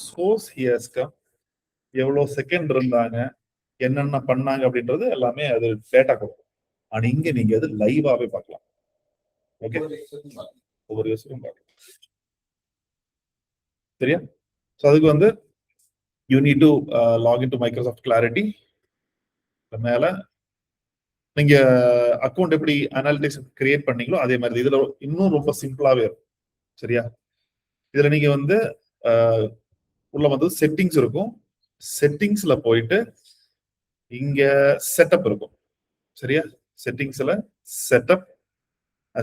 Source ஹியர்ஸ்க்கு எவ்வளோ second இருந்தாங்க, என்னென்ன பண்ணாங்க அப்படின்றது எல்லாமே அது டேட்டா கொடுக்கும். ஆனா இங்க நீங்க அது லைவாவே பார்க்கலாம். ஓகே, ஒவ்வொரு யூஸரும் பார்க்கலாம். சரியா? ஸோ அதுக்கு வந்து you need to log in to Microsoft clarity. மேல நீங்க அக்கௌண்ட் எப்படி அனாலிட்டிக்ஸ் கிரியேட் பண்ணீங்களோ அதே மாதிரி இதுல இன்னும் ரொம்ப சிம்பிளாவே இருக்கும். சரியா? இதுல நீங்க வந்து உள்ள வந்து செட்டிங்ஸ் இருக்கும். செட்டிங்ஸ்ல போயிட்டு இங்க செட்டப் இருக்கும். சரியா? செட்டிங்ஸ்ல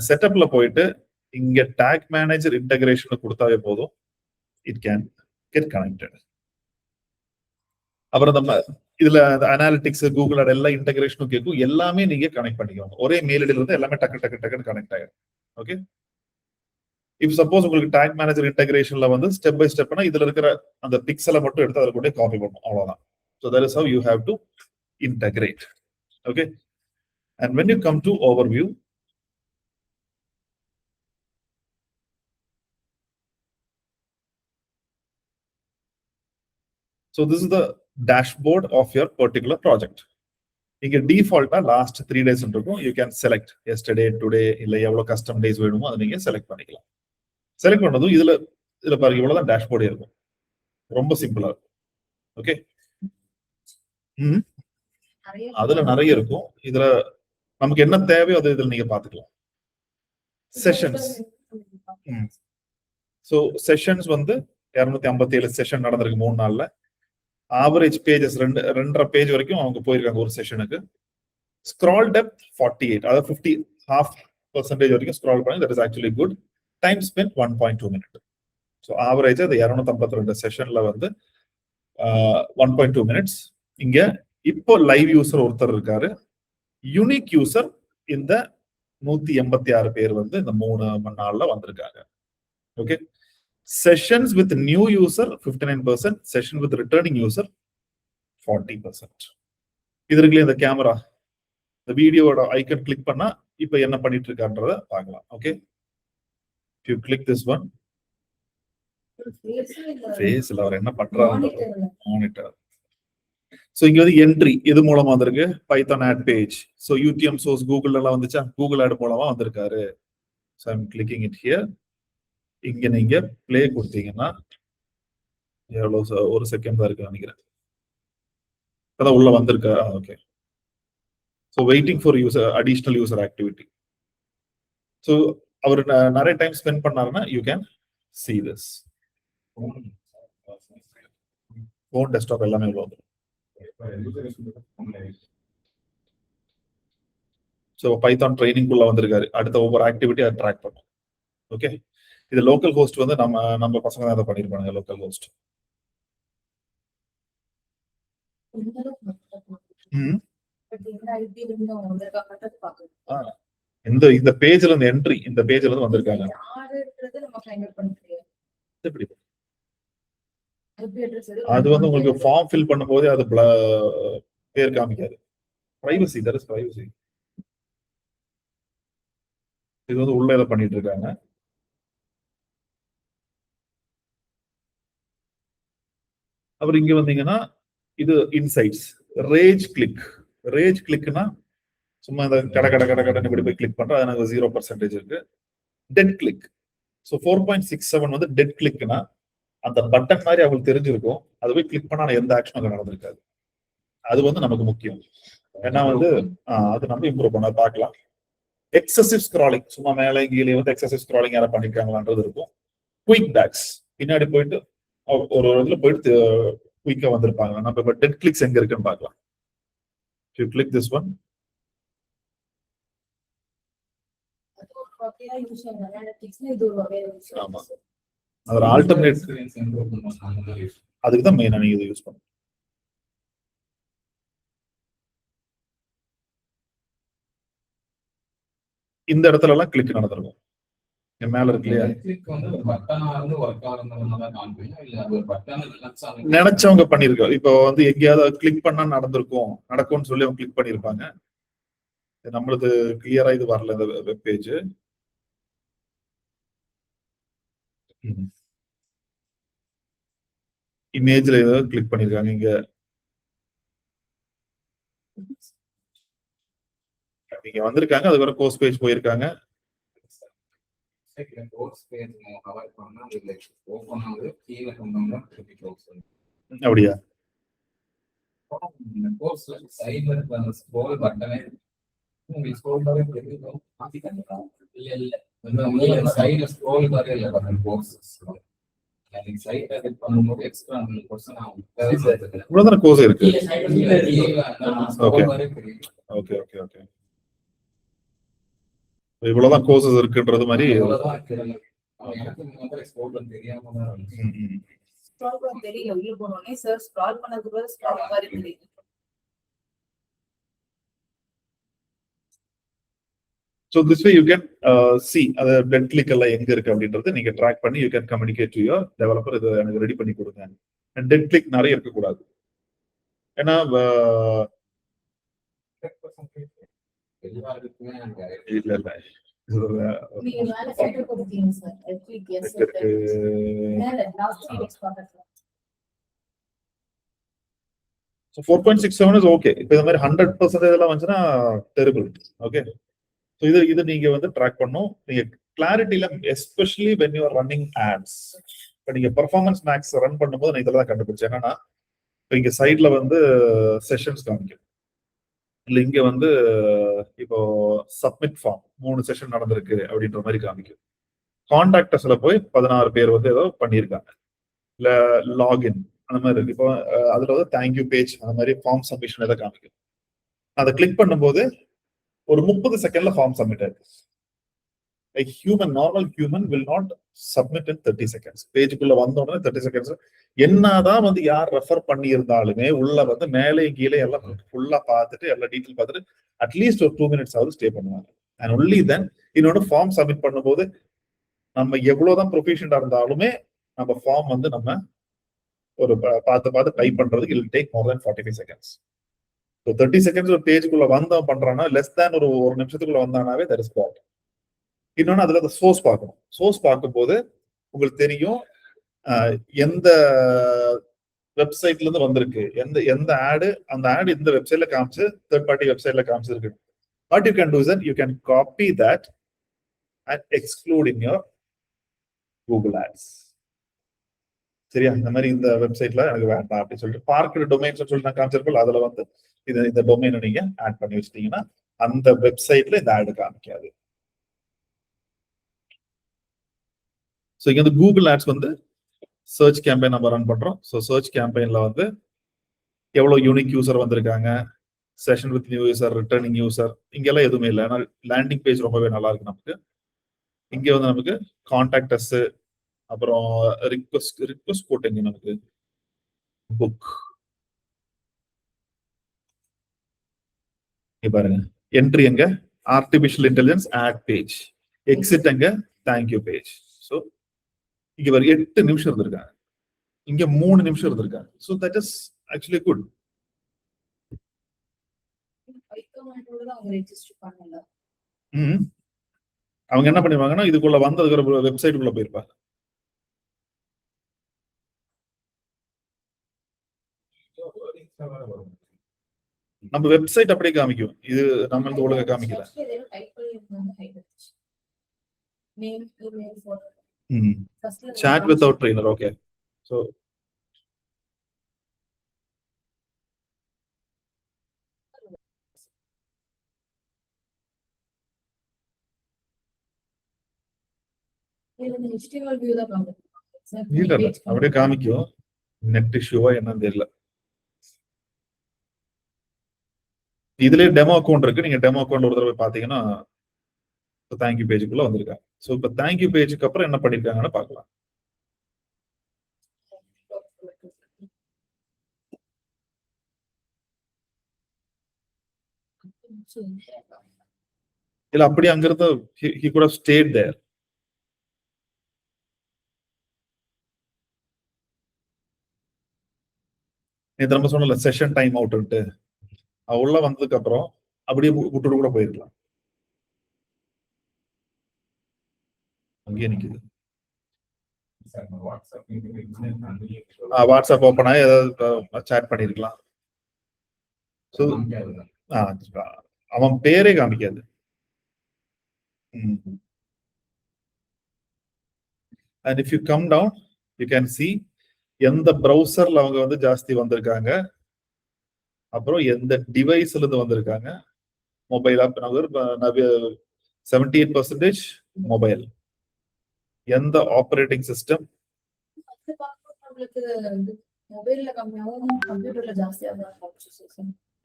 செட்டப்ல போயிட்டு இங்க டாக் மேனேஜர் இன்டகிரேஷன் கொடுத்தாவே போதும். It can get connected. அப்புறம் நம்ம இதுல அனாலிட்டிக்ஸ் கூகுள் எல்லாம் இன்டகிரேஷனும் கேட்கும். எல்லாமே நீங்க கனெக்ட் பண்ணிக்கோங்க. ஒரே மெயில் ஐடியில இருந்து எல்லாமே டக்கு டக்கு டக்குன்னு கனெக்ட் ஆயிடும். ஓகே, இப் சப்போஸ் உங்களுக்கு டாக் மேனேஜர் இன்டகிரேஷன்ல வந்து ஸ்டெப் பை ஸ்டெப்னா இதுல இருக்கிற அந்த பிக்சலை மட்டும் எடுத்து அதில் கூட காப்பி பண்ணணும், அவ்வளவுதான். So that is how you have to integrate. Okay, and when you come to overview, so this is the dashboard of your particular project. இங்க டிஃபால்ட்டா லாஸ்ட் 3 days இருக்கும். You can select yesterday, today, இல்ல எவ்வளவு custom days வேணுமோ அதை நீங்க select பண்ணிக்கலாம். Select பண்ணதும் இதுல பாருங்க இவ்வளவுதான் டேஷ்போர்டே இருக்கும். ரொம்ப சிம்பிளா இருக்கும். ஓகே, அதுல நிறைய இருக்கும். இதுல நமக்கு என்ன தேவையோ அது இதுல நீங்க பாத்துக்கலாம். செஷன்ஸ், ஸோ செஷன்ஸ் வந்து 257 செஷன் நடந்திருக்கு 3 நாள்ல. ஆவரேஜ் பேஜஸ் 2.5 பேஜ் வரைக்கும் அவங்க போயிருக்காங்க ஒரு செஷனுக்கு. ஸ்க்ரால் டெப்த் 48, அதாவது 50% வரைக்கும் ஸ்க்ரால் பண்ணி, that is actually good. Time spend 1.2 minute. So average அது 252 செஷன்ல வந்து 1.2 மினிட்ஸ். இங்க இப்போ லைவ் யூசர் ஒருத்தர் இருக்காரு. யூனிக் யூசர் இந்த 186 பேர் வந்து இந்த 3 மணி நாள்ல வந்திருக்காங்க. Okay, sessions with new user 59%, session with returning user 40%. இது இருக்குல்ல இந்த கேமரா, இந்த வீடியோட ஐக்கன் கிளிக் பண்ணா இப்ப என்ன பண்ணிட்டு இருக்கான்றத பார்க்கலாம். Okay, if you click this one, ஃபேஸ்ல அவர் என்ன பண்றாரு, மானிட்டர். சோ இங்க வந்து என்ட்ரி இது மூலமா வந்திருக்கு. Python ad page. So UTM source Google எல்லாம் வந்துச்சா, கூகுள் ஆட் மூலமா வந்திருக்காரு. So I am clicking it here. இங்க நீங்க பிளே கொடுத்தீங்கன்னா எவ்வளவு ஒரு செகண்ட் தான் இருக்கு நினைக்கிறேன். அதான் உள்ள வந்திருக்கா. Okay, so waiting for user additional user activity. So அவர் நிறைய டைம் ஸ்பெண்ட் பண்ணாருன்னா you can see this. Phone desktop எல்லாமே உள்ள வந்துடும். ஸோ பைத்தான் ட்ரைனிங் குள்ள வந்திருக்காரு. அடுத்த ஒவ்வொரு ஆக்டிவிட்டி அதை ட்ராக் பண்ணும். ஓகே, இது லோக்கல் ஹோஸ்ட் வந்து நம்ம பசங்க தான் அதை பண்ணிருப்பாங்க. Local host. இந்த பேஜ்ல இருந்து என்ட்ரி, இந்த பேஜ்ல இருந்து வந்திருக்காங்க. அது வந்து உங்களுக்கு ஃபார்ம் ஃபில் பண்ணும்போது அது பேர் காமிக்காது. Privacy, that is privacy. இது வந்து உள்ள இதை பண்ணிட்டு இருக்காங்க. அப்புறம் இங்க வந்தீங்கன்னா இது இன்சைட்ஸ். ரேஜ் கிளிக்னா சும்மா இந்த கடை இப்படி போய் கிளிக் பண்ற, அது எனக்கு 0% இருக்கு. Dead click. ஸோ 4.67 வந்து டெட் கிளிக்னா அந்த பட்டன் மாதிரி அவங்களுக்கு தெரிஞ்சிருக்கும். அது போய் கிளிக் பண்ணா எந்த ஆக்ஷனும் நடந்திருக்காது. அது வந்து நமக்கு முக்கியம். ஏன்னா வந்து அது நம்ம இம்ப்ரூவ் பண்ண பார்க்கலாம். எக்ஸசிவ் ஸ்க்ராலிங், சும்மா மேலே கீழே வந்து எக்ஸசிவ் ஸ்க்ராலிங் யாரும் பண்ணிருக்காங்களான்றது இருக்கும். குயிக் பேக்ஸ், பின்னாடி போயிட்டு ஒரு இதுல போயிட்டு குயிக்கா வந்திருப்பாங்க. நம்ம இப்ப டெட் கிளிக்ஸ் எங்க இருக்குன்னு பார்க்கலாம். You click this one. ஆமா, அது ஆல்டர்னேட். அதுக்கு தான் மெயினா நீங்க இதை யூஸ் பண்ணணும். இந்த இடத்துல எல்லாம் கிளிக் நடந்திருக்கும். மேல இருக்கு இல்லையா, நினைச்சவங்க பண்ணிருக்கோம். இப்போ வந்து எங்கேயாவது கிளிக் பண்ணா நடக்கும்னு சொல்லி அவங்க கிளிக் பண்ணிருப்பாங்க. நம்மளுக்கு கிளியரா இது வரல இந்த வெப் பேஜ். இமேஜ்ல ஏதோ கிளிக் பண்ணிருக்காங்க. இங்க இங்க வந்திருக்காங்க, அதுக்கப்புறம் கோர்ஸ் பேஜ் போயிருக்காங்க. அப்படியா? இவ்வளவுதான கோர்ஸ் இருக்கு. Okay okay okay okay. இவ்வளவுதான் கோர்சஸ் இருக்குன்றது மாதிரி. So this way you can see the dead click எல்லாம் எங்க இருக்கு அப்படின்றது நீங்க ட்ராக் பண்ணி you can communicate to your developer. இதை எனக்கு ரெடி பண்ணி கொடுங்க. And dead click நிறைய இருக்கக்கூடாது. ஏன்னா இல்ல இல்ல So 4.67 is okay. இப்போ இந்த மாதிரி 100% எல்லாம் வந்துச்சுன்னா டெரிபிள். ஓகே, ஸோ இது நீங்க வந்து ட்ராக் பண்ணும். நீங்க கிளாரிட்டியில especially when you are running ads. இப்போ நீங்க பெர்ஃபார்மன்ஸ் மேக்ஸ் ரன் பண்ணும்போது நான் இதெல்லாம் கண்டுபிடிச்சேன். என்னன்னா இப்போ இங்க சைட்ல வந்து செஷன்ஸ் காமிக்கும், இல்ல இங்க வந்து இப்போ சப்மிட் ஃபார்ம் 3 செஷன் நடந்திருக்கு அப்படின்ற மாதிரி காமிக்கும். கான்டாக்டர்ஸ்ல போய் 16 பேர் வந்து ஏதோ பண்ணியிருக்காங்க, இல்ல லாகின் அந்த மாதிரி இருக்கு. இப்போ அதுல வந்து தேங்க்யூ பேஜ் அந்த மாதிரி ஃபார்ம் சப்மிஷன் ஏதாவது காமிக்கும். அதை கிளிக் பண்ணும்போது ஒரு 30 செகண்ட்ல ஃபார்ம் சப்மிட் ஆயிருக்கு. Normal human will not submit in 30 seconds. பேஜுக்குள்ள வந்த உடனே 30 செகண்ட்ஸ். என்னதான் வந்து யார் ரெஃபர் பண்ணி இருந்தாலுமே உள்ள வந்து மேலே கீழே எல்லாம் ஃபுல்லா பார்த்துட்டு எல்லா டீட்டெயில் பார்த்துட்டு அட்லீஸ்ட் ஒரு 2 மினிட்ஸ் ஆகுது ஸ்டே பண்ணுவாங்க. அண்ட் ஒன்லி தென் இன்னொன்று ஃபார்ம் சப்மிட் பண்ணும்போது நம்ம எவ்வளவுதான் ப்ரொஃபிஷியண்டா இருந்தாலுமே நம்ம ஃபார்ம் வந்து நம்ம ஒரு பார்த்து டைப் பண்றதுக்கு இல் டேக் மோர் தென் 45 செகண்ட்ஸ். 30 செகண்ட்ஸ் ஒரு பேஜுக்குள்ள வந்தோம் பண்றான்னா லெஸ் தேன் ஒரு நிமிஷத்துக்குள்ள வந்தானாவே தட் இஸ் ப்ராப்ளம். இன்னொன்னு அதுல சோர்ஸ் பார்க்கணும். சோர்ஸ் பார்க்கும்போது உங்களுக்கு தெரியும் எந்த வெப்சைட்ல இருந்து வந்திருக்கு, எந்த ஆடு, அந்த ஆடு இந்த வெப்சைட்ல காமிச்சு தேர்ட் பார்ட்டி வெப்சைட்ல காமிச்சிருக்கு. What you can do is that you can copy that and exclude in your Google Ads. சரியா? இந்த மாதிரி இந்த வெப்சைட்ல எனக்கு வேண்டாம் அப்படின்னு சொல்லிட்டு பார்க்கிற டொமைன்ஸ் சொல்லி நான் காமிச்சிருக்கோம். அதுல வந்து இந்த டொமைனை நீங்க ஆட் பண்ணி வச்சிட்டீங்கன்னா அந்த வெப்சைட்ல இந்த ஆடு காமிக்காது. ஸோ இங்க வந்து கூகுள் ஆட்ஸ் வந்து சர்ச் கேம்பெயின் நம்ம ரன் பண்றோம். ஸோ சர்ச் கேம்பெயின்ல வந்து எவ்வளவு யூனிக் யூசர் வந்திருக்காங்க, session with new user, returning user, இங்கெல்லாம் எதுவுமே இல்லை. ஏன்னா லேண்டிங் பேஜ் ரொம்பவே நல்லா இருக்கு நமக்கு. இங்க வந்து நமக்கு கான்டாக்ட் அஸ், அப்புறம் ரிக்வெஸ்ட் போட்டீங்க நமக்கு புக் பாருங்க. என்ட்ரி எங்க artificial intelligence ad page, exit எங்க தேங்க்யூ பேஜ். ஸோ இங்க ஒரு 8 நிமிஷம் இருந்திருக்காங்க, இங்க 3 நிமிஷம் இருந்திருக்காங்க. So that is actually good. அவங்க என்ன பண்ணுவாங்கன்னா இதுக்குள்ள வந்ததுக்கு வெப்சைட்டுக்குள்ள போயிருப்பாங்க. நம்ம வெப்சைட் அப்படியே காமிக்கும், இது நம்மளுக்கு ஒழுங்கா காமிக்கல. Chat without trainer. Okay, so இல்ல அப்படியே காமிக்கும். நெட் இஷ்யூவா என்னன்னு தெரியல. இதுலயே டெமோ அக்கௌண்ட் இருக்கு. நீங்க டெமோ அக்கௌண்ட் ஒரு தடவை பாத்தீங்கன்னா தேங்க்யூ பேஜுக்குள்ள வந்திருக்காங்க. சோ இப்ப தேங்க்யூ பேஜுக்கு அப்புறம் என்ன பண்ணிருக்காங்கன்னு பாக்கலாம். இல்ல அப்படி அங்கிருந்து he could have stayed there. நேத்து நம்ம சொன்னல செஷன் டைம் அவுட்ன்ட்டு, உள்ள வந்ததுக்கு அப்புறம் அப்படியே விட்டுட்டு கூட போயிருக்கலாம். அங்கேயே நிக்குது. வாட்ஸ்அப் ஓப்பன் ஆகி ஏதாவது சேட் பண்ணிருக்கலாம். அவன் பேரே காமிக்காது. And if you come down, you can see எந்த ப்ரௌசர்ல அவங்க வந்து ஜாஸ்தி வந்திருக்காங்க, அப்புறம் எந்த டிவைஸ்ல இருந்து வந்திருக்காங்க. Mobile app 78% mobile. எந்த ஆபரேட்டிங் சிஸ்டம்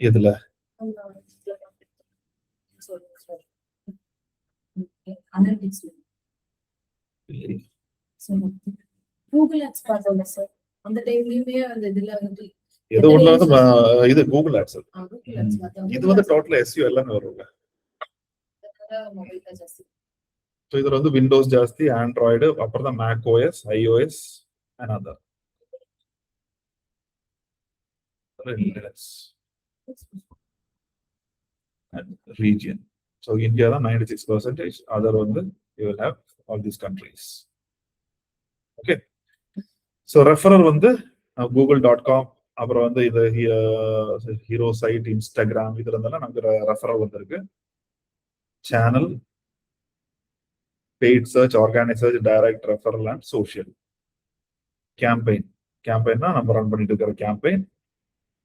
எதுல கூகுள் ஆட்ஸ் பார்த்தோம்ல சார், அந்த டைம்லயுமே அந்த இதுல வந்து எது ஒண்ணு வந்து இது கூகுள் ஆட்ஸ். இது வந்து டோட்டல் எஸ்யூ எல்லாமே வரும்ல. ஸோ இதுல வந்து விண்டோஸ் ஜாஸ்தி, ஆண்ட்ராய்டு, அப்புறம் தான் Mac OS, iOS and other. Region. So India தான் 96%, அதர் வந்து you will have all these countries. Okay. So referral வந்து google.com, அப்புறம் வந்து இது ஹீரோ சைட், இன்ஸ்டாகிராம், இதுல இருந்தாலும் நமக்கு ரெஃபரல் வந்திருக்கு. Channel, paid search, organic search, direct referral and social. கேம்பெயின்னா நம்ம ரன் பண்ணிட்டு இருக்கிற campaign.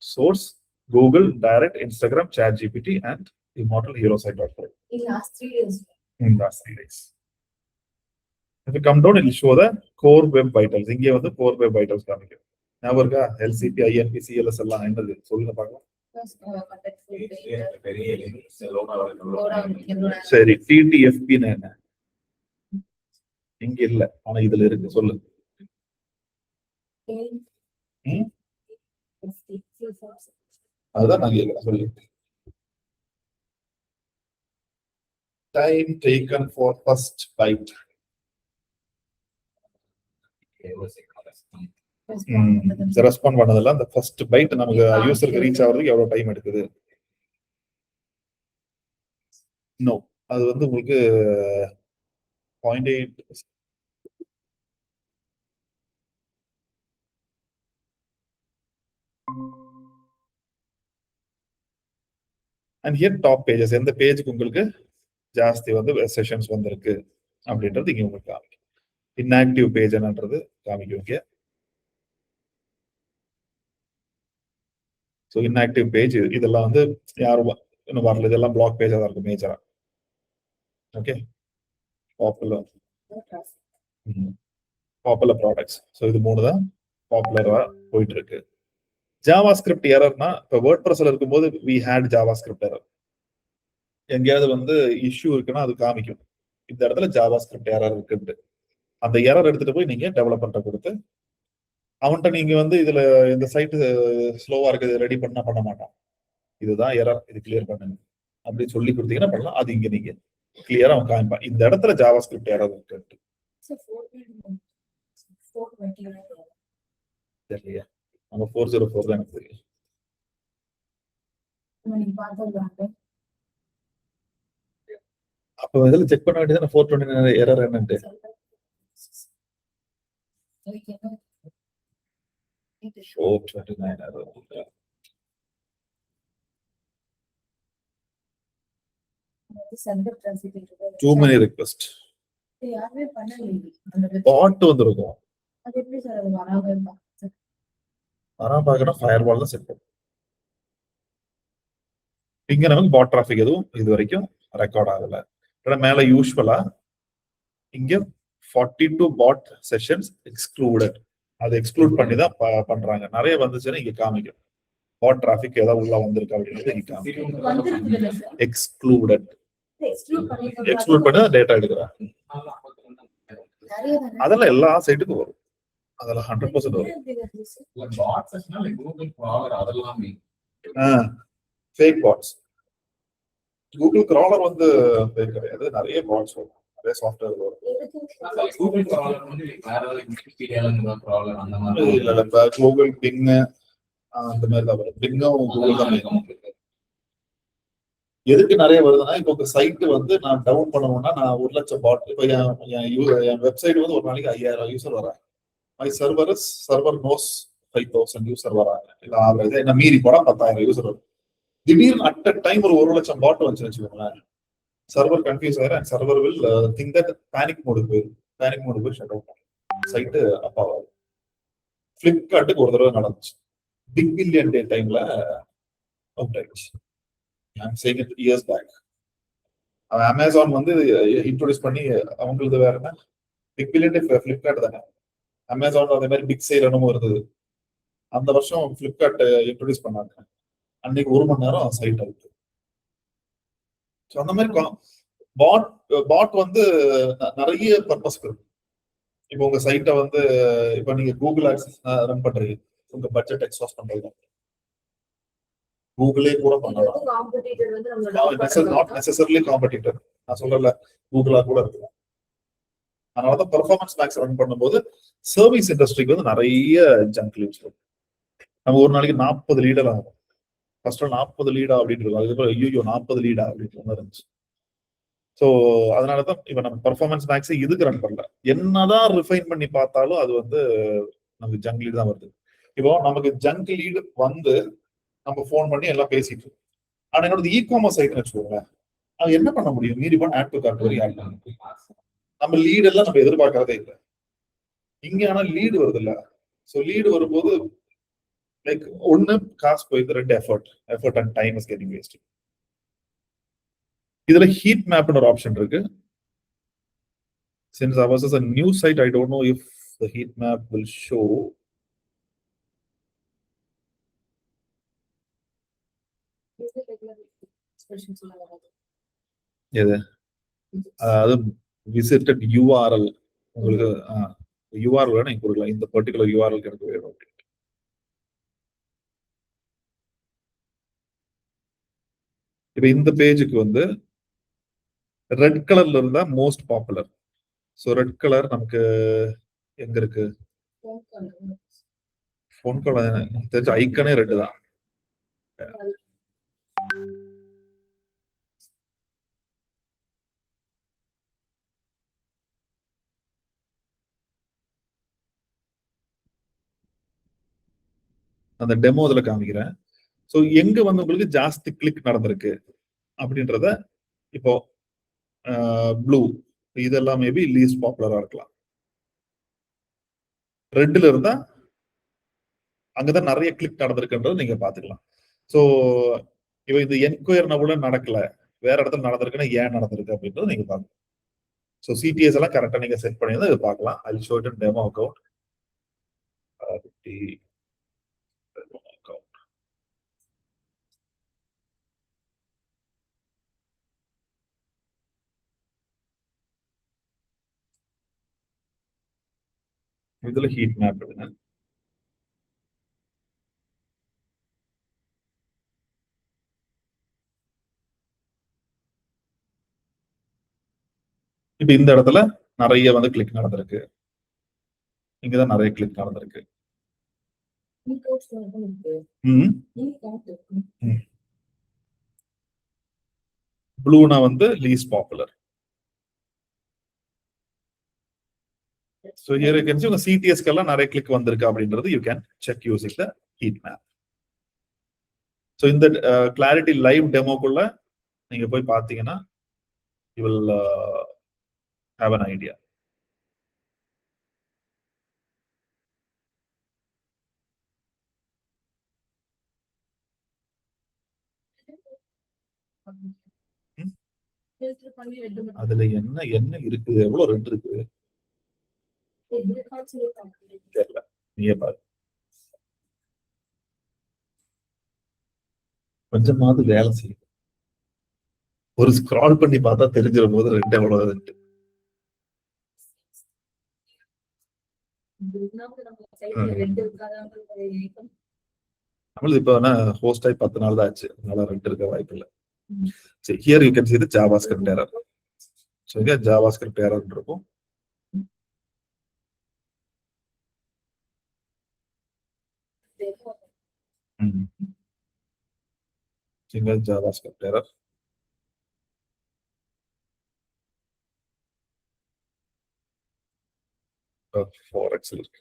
Source Google, direct, Instagram, chat GPT and immortal HeroSite.com. in last 3 days. In last 3 days. If you come down, it will show the core web vitals. இங்கே வந்து core web vitals காமிக்கும். ஞாபகம் இருக்கா? LCP, INP, CLS எல்லாம் என்னது சொல்லுங்க பார்க்கலாம். சரி, TTFP என்ன? இங்க இல்ல, ஆனா இதுல இருக்கு. சொல்லு. அதுதான் நான் கேட்கிறேன், சொல்லு. Time taken for first byte. Respond பண்ணதுல அந்த ஃபர்ஸ்ட் பைட் நமக்கு யூசருக்கு ரீச் ஆகிறதுக்கு எவ்வளவு டைம் எடுக்குது? நோ, அது வந்து உங்களுக்கு 0.8. அண்ட் ஹியர் டாப் பேஜஸ், எந்த பேஜுக்கு உங்களுக்கு ஜாஸ்தி வந்து செஷன்ஸ் வந்திருக்கு அப்படின்றது இங்க உங்களுக்கு காமிக்கும். இன்ஆக்டிவ் பேஜ் என்னன்றது காமிக்கும். ஸோ இன்ஆக்டிவ் பேஜ் இதெல்லாம் வந்து யாரும் இன்னும் வரல, இதெல்லாம் பிளாக் பேஜா தான் இருக்கும் மேஜரா. ஓகே. Popular products. ஸோ இது 3 தான் பாப்புலரா போயிட்டு இருக்கு. ஜாவா ஸ்கிரிப்ட் எரர்னா, இப்போ வேர்ட்பிரஸ்ல இருக்கும்போது we had Java script error. எங்கேயாவது வந்து இஷ்யூ இருக்குன்னா அது காமிக்கும், இந்த இடத்துல ஜாவா ஸ்கிரிப்ட் எரர் இருக்குன்னு. அந்த எரர் எடுத்துட்டு போய் நீங்க டெவலப்பர்கிட்ட கொடுத்து அவன்கிட்ட நீங்க வந்து இதுல இந்த சைட் ஸ்லோவா இருக்குது, ரெடி பண்ண மாட்டான். இதுதான் எரர், இது கிளியர் பண்ணுங்க அப்படின்னு சொல்லி கொடுத்தீங்கன்னா பண்ணலாம். அது இங்க நீங்க கிளியரா அவன் காமிப்பான், இந்த இடத்துல ஜாவா ஸ்கிரிப்ட் எரர் இருக்கு. தெரியலையா? நம்ம 404 தான் எனக்கு தெரியும். அப்போ இதுல செக் பண்ண வேண்டியது 429 எரர் என்னன்ட்டு. Too many requests. Bot வந்திருக்கும். வராம ஃபயர்வால் தான் செட் பண்ணும். இங்க நமக்கு பாட் டிராஃபிக் எதுவும் இது வரைக்கும் ரெக்கார்ட் ஆகல. மேல யூஸ்வலா இங்க 42 பாட் செஷன்ஸ் எக்ஸ்க்ளூடட், அதை எக்ஸ்க்ளூட் பண்ணி தான் பண்றாங்க. நிறைய வந்துச்சுன்னா இங்க காமிக்கும் பாட் டிராஃபிக் ஏதாவது உள்ள வந்திருக்கு அப்படின்றது இங்க காமிக்கும். எக்ஸ்க்ளூட் பண்ணி டேட்டா எடுக்கிறாங்க. அதெல்லாம் எல்லா சைட்டுக்கும் வரும், அதெல்லாம் 100% வரும். Fake bots. கூகுள் கிராலர் வந்து ஃபேக் கிடையாது, நிறைய பாட்ஸ் வரும், நிறைய சாஃப்ட்வேர் வரும். கூகுள் பிங் அந்த மாதிரி தான் வரும். பிங்கும் கூகுள் தான். எதுக்கு நிறைய வருதுன்னா, இப்போ உங்க சைட்டு வந்து நான் டவுன் பண்ணணும்னா நான் 1 லட்சம் பாட், இப்போ என் வெப்சைட் வந்து ஒரு நாளைக்கு 5000 யூசர் வராங்க. My server server knows 5000 user வராங்க இல்ல ஆவரேஜ் என்ன மீறி போனா 10,000 யூசர் வரும். திடீர்னு அட் அ டைம் ஒரு 1,00,000 பாட் வந்து வச்சுக்கோங்களேன், சர்வர் கன்ஃபியூஸ் ஆயிரும் and server will think that panic mode போயிடும். பேனிக் மோடு போய் ஷட் டவுன் பண்ணும், சைட்டு அப்பாவாகும். பிளிப்கார்ட்டுக்கு ஒரு தடவை நடந்துச்சு, பிக் பில்லியன் டே டைம்ல அவுட் ஆயிடுச்சு. I'm saying it years back. Amazon வந்து இன்ட்ரோடியூஸ் பண்ணி அவங்களுக்கு வேற என்ன பிக் பில்லியன் டே பிளிப்கார்ட் தானே, அமேசான் அதே மாதிரி பிக் சேல் என்னமோ இருந்தது. அந்த வருஷம் பிளிப்கார்ட் இன்ட்ரோடியூஸ் பண்ணாங்க, அன்னைக்கு 1 மணி நேரம் சைட் அவுட். அந்த மாதிரி பாட் வந்து நிறைய பர்பஸ் இருக்கு. இப்போ உங்க சைட்டை வந்து இப்போ நீங்க கூகுள் ஆக்சஸ் ரன் பண்றீங்க, உங்க பட்ஜெட் எக்ஸாஸ்ட் பண்றீங்க, கூகுளே கூட பண்ணலாம். நாட் நெசசரிலி காம்படிட்டர், நான் சொல்லல, கூகுளா கூட இருக்கு. அதனாலதான் பெர்ஃபார்மன்ஸ் மேக்ஸ் ரன் பண்ணும்போது சர்வீஸ் இண்டஸ்ட்ரிக்கு வந்து நிறைய ஜங்க் லீட்ஸ் வரும். நம்ம ஒரு நாளைக்கு 40 லீடர் ஆகும். ஃபர்ஸ்ட் 40 லீடா அப்படின்னு இருக்கும், அதுக்கப்புறம் ஐயோ 40 லீடா அப்படின்னு இருந்துச்சு. ஸோ அதனாலதான் இப்ப நம்ம பெர்ஃபார்மன்ஸ் மேக்ஸ் இதுக்கு ரன் பண்ணல. என்னதான் ரிஃபைன் பண்ணி பார்த்தாலும் அது வந்து நமக்கு ஜங்க் லீடு தான் வருது. இப்போ நமக்கு ஜங்க் லீடு வந்து நம்ம ஃபோன் பண்ணி எல்லாம் பேசிட்டு இருக்கோம். ஆனா என்னோட இ-காமர்ஸ் சைட்னு வச்சுக்கோங்க, அது என்ன பண்ண முடியும், மீறி பண்ண ஆட் டு கார்ட் வரை ஆட் பண்ண முடியும். நம்ம லீடு எல்லாம் நம்ம எதிர்பார்க்கறதே இல்லை. இங்க ஆனா லீடு வருது இல்ல, ஸோ லீடு வரும்போது லைக் ஒன்னு காசு போயிடுது, 2 effort and time is getting waste. இதுல ஹீட் மேப்னு ஒரு ஆப்ஷன் இருக்கு. Since ours is a new site, I don't know if the heat map will show. எது அதாவது விசிட்டட் யூஆர்எல் உங்களுக்கு யூஆர்எல் வேணும் கொடுக்கலாம், இந்த பர்டிகுலர் யூஆர்எல் எனக்கு வேணும். இப்ப இந்த பேஜுக்கு வந்து ரெட் கலர்ல இருந்தா most popular. So red colour நமக்கு எங்க இருக்கு, ஃபோன் கால் தெரிஞ்ச ஐக்கனே ரெட் தான். அந்த டெமோ இதுல காமிக்கிறேன். ஸோ எங்க வந்து உங்களுக்கு ஜாஸ்தி கிளிக் நடந்திருக்கு அப்படின்றத, இப்போ ப்ளூ இதெல்லாம் மேபி லீஸ்ட் பாப்புலரா இருக்கலாம். ரெட்ல இருந்தா அங்கதான் நிறைய கிளிக் நடந்திருக்குன்றது நீங்க பாத்துக்கலாம். ஸோ இப்போ இது என்கொயர்னா கூட நடக்கல, வேற இடத்துல நடந்திருக்குன்னா ஏன் நடந்திருக்கு அப்படின்றது நீங்க பாக்கலாம். ஸோ சிடிஎஸ் எல்லாம் கரெக்டா நீங்க செட் பண்ணியிருந்தா இது பார்க்கலாம். I show it in demo account. இதுல ஹீட் மேப் எடுங்க. இப்ப இந்த இடத்துல நிறைய வந்து கிளிக் நடந்திருக்கு, இங்கதான் நிறைய கிளிக் நடந்திருக்கு. ப்ளூனா வந்து least popular. So here you can see உங்க சிடிஎஸ்க்கு எல்லாம் நிறைய கிளிக் வந்திருக்கு அப்படின்றது you can check using the heat map. So இந்த clarity live டெமோக்குள்ள நீங்க போய் பார்த்தீங்கன்னா you will have an idea. அதுல என்ன என்ன இருக்கு, எவ்வளவு ரெண்டு இருக்கு தெரியல, நீயே பாரு. கொஞ்சமாவது வேலை செய்யும், ஒரு ஸ்க்ரால் பண்ணி பார்த்தா தெரிஞ்சிடும் போது ரெண்டு எவ்வளவு ரெண்டு. நம்மளது இப்ப ஹோஸ்ட் ஆகி 10 நாள் தான் ஆச்சு, அதனால ரெண்டு இருக்க வாய்ப்பு இல்லை. சரி, here you can see the JavaScript error. So இங்க JavaScript error இருக்கும். இங்க JavaScript error. Forex இருக்கு.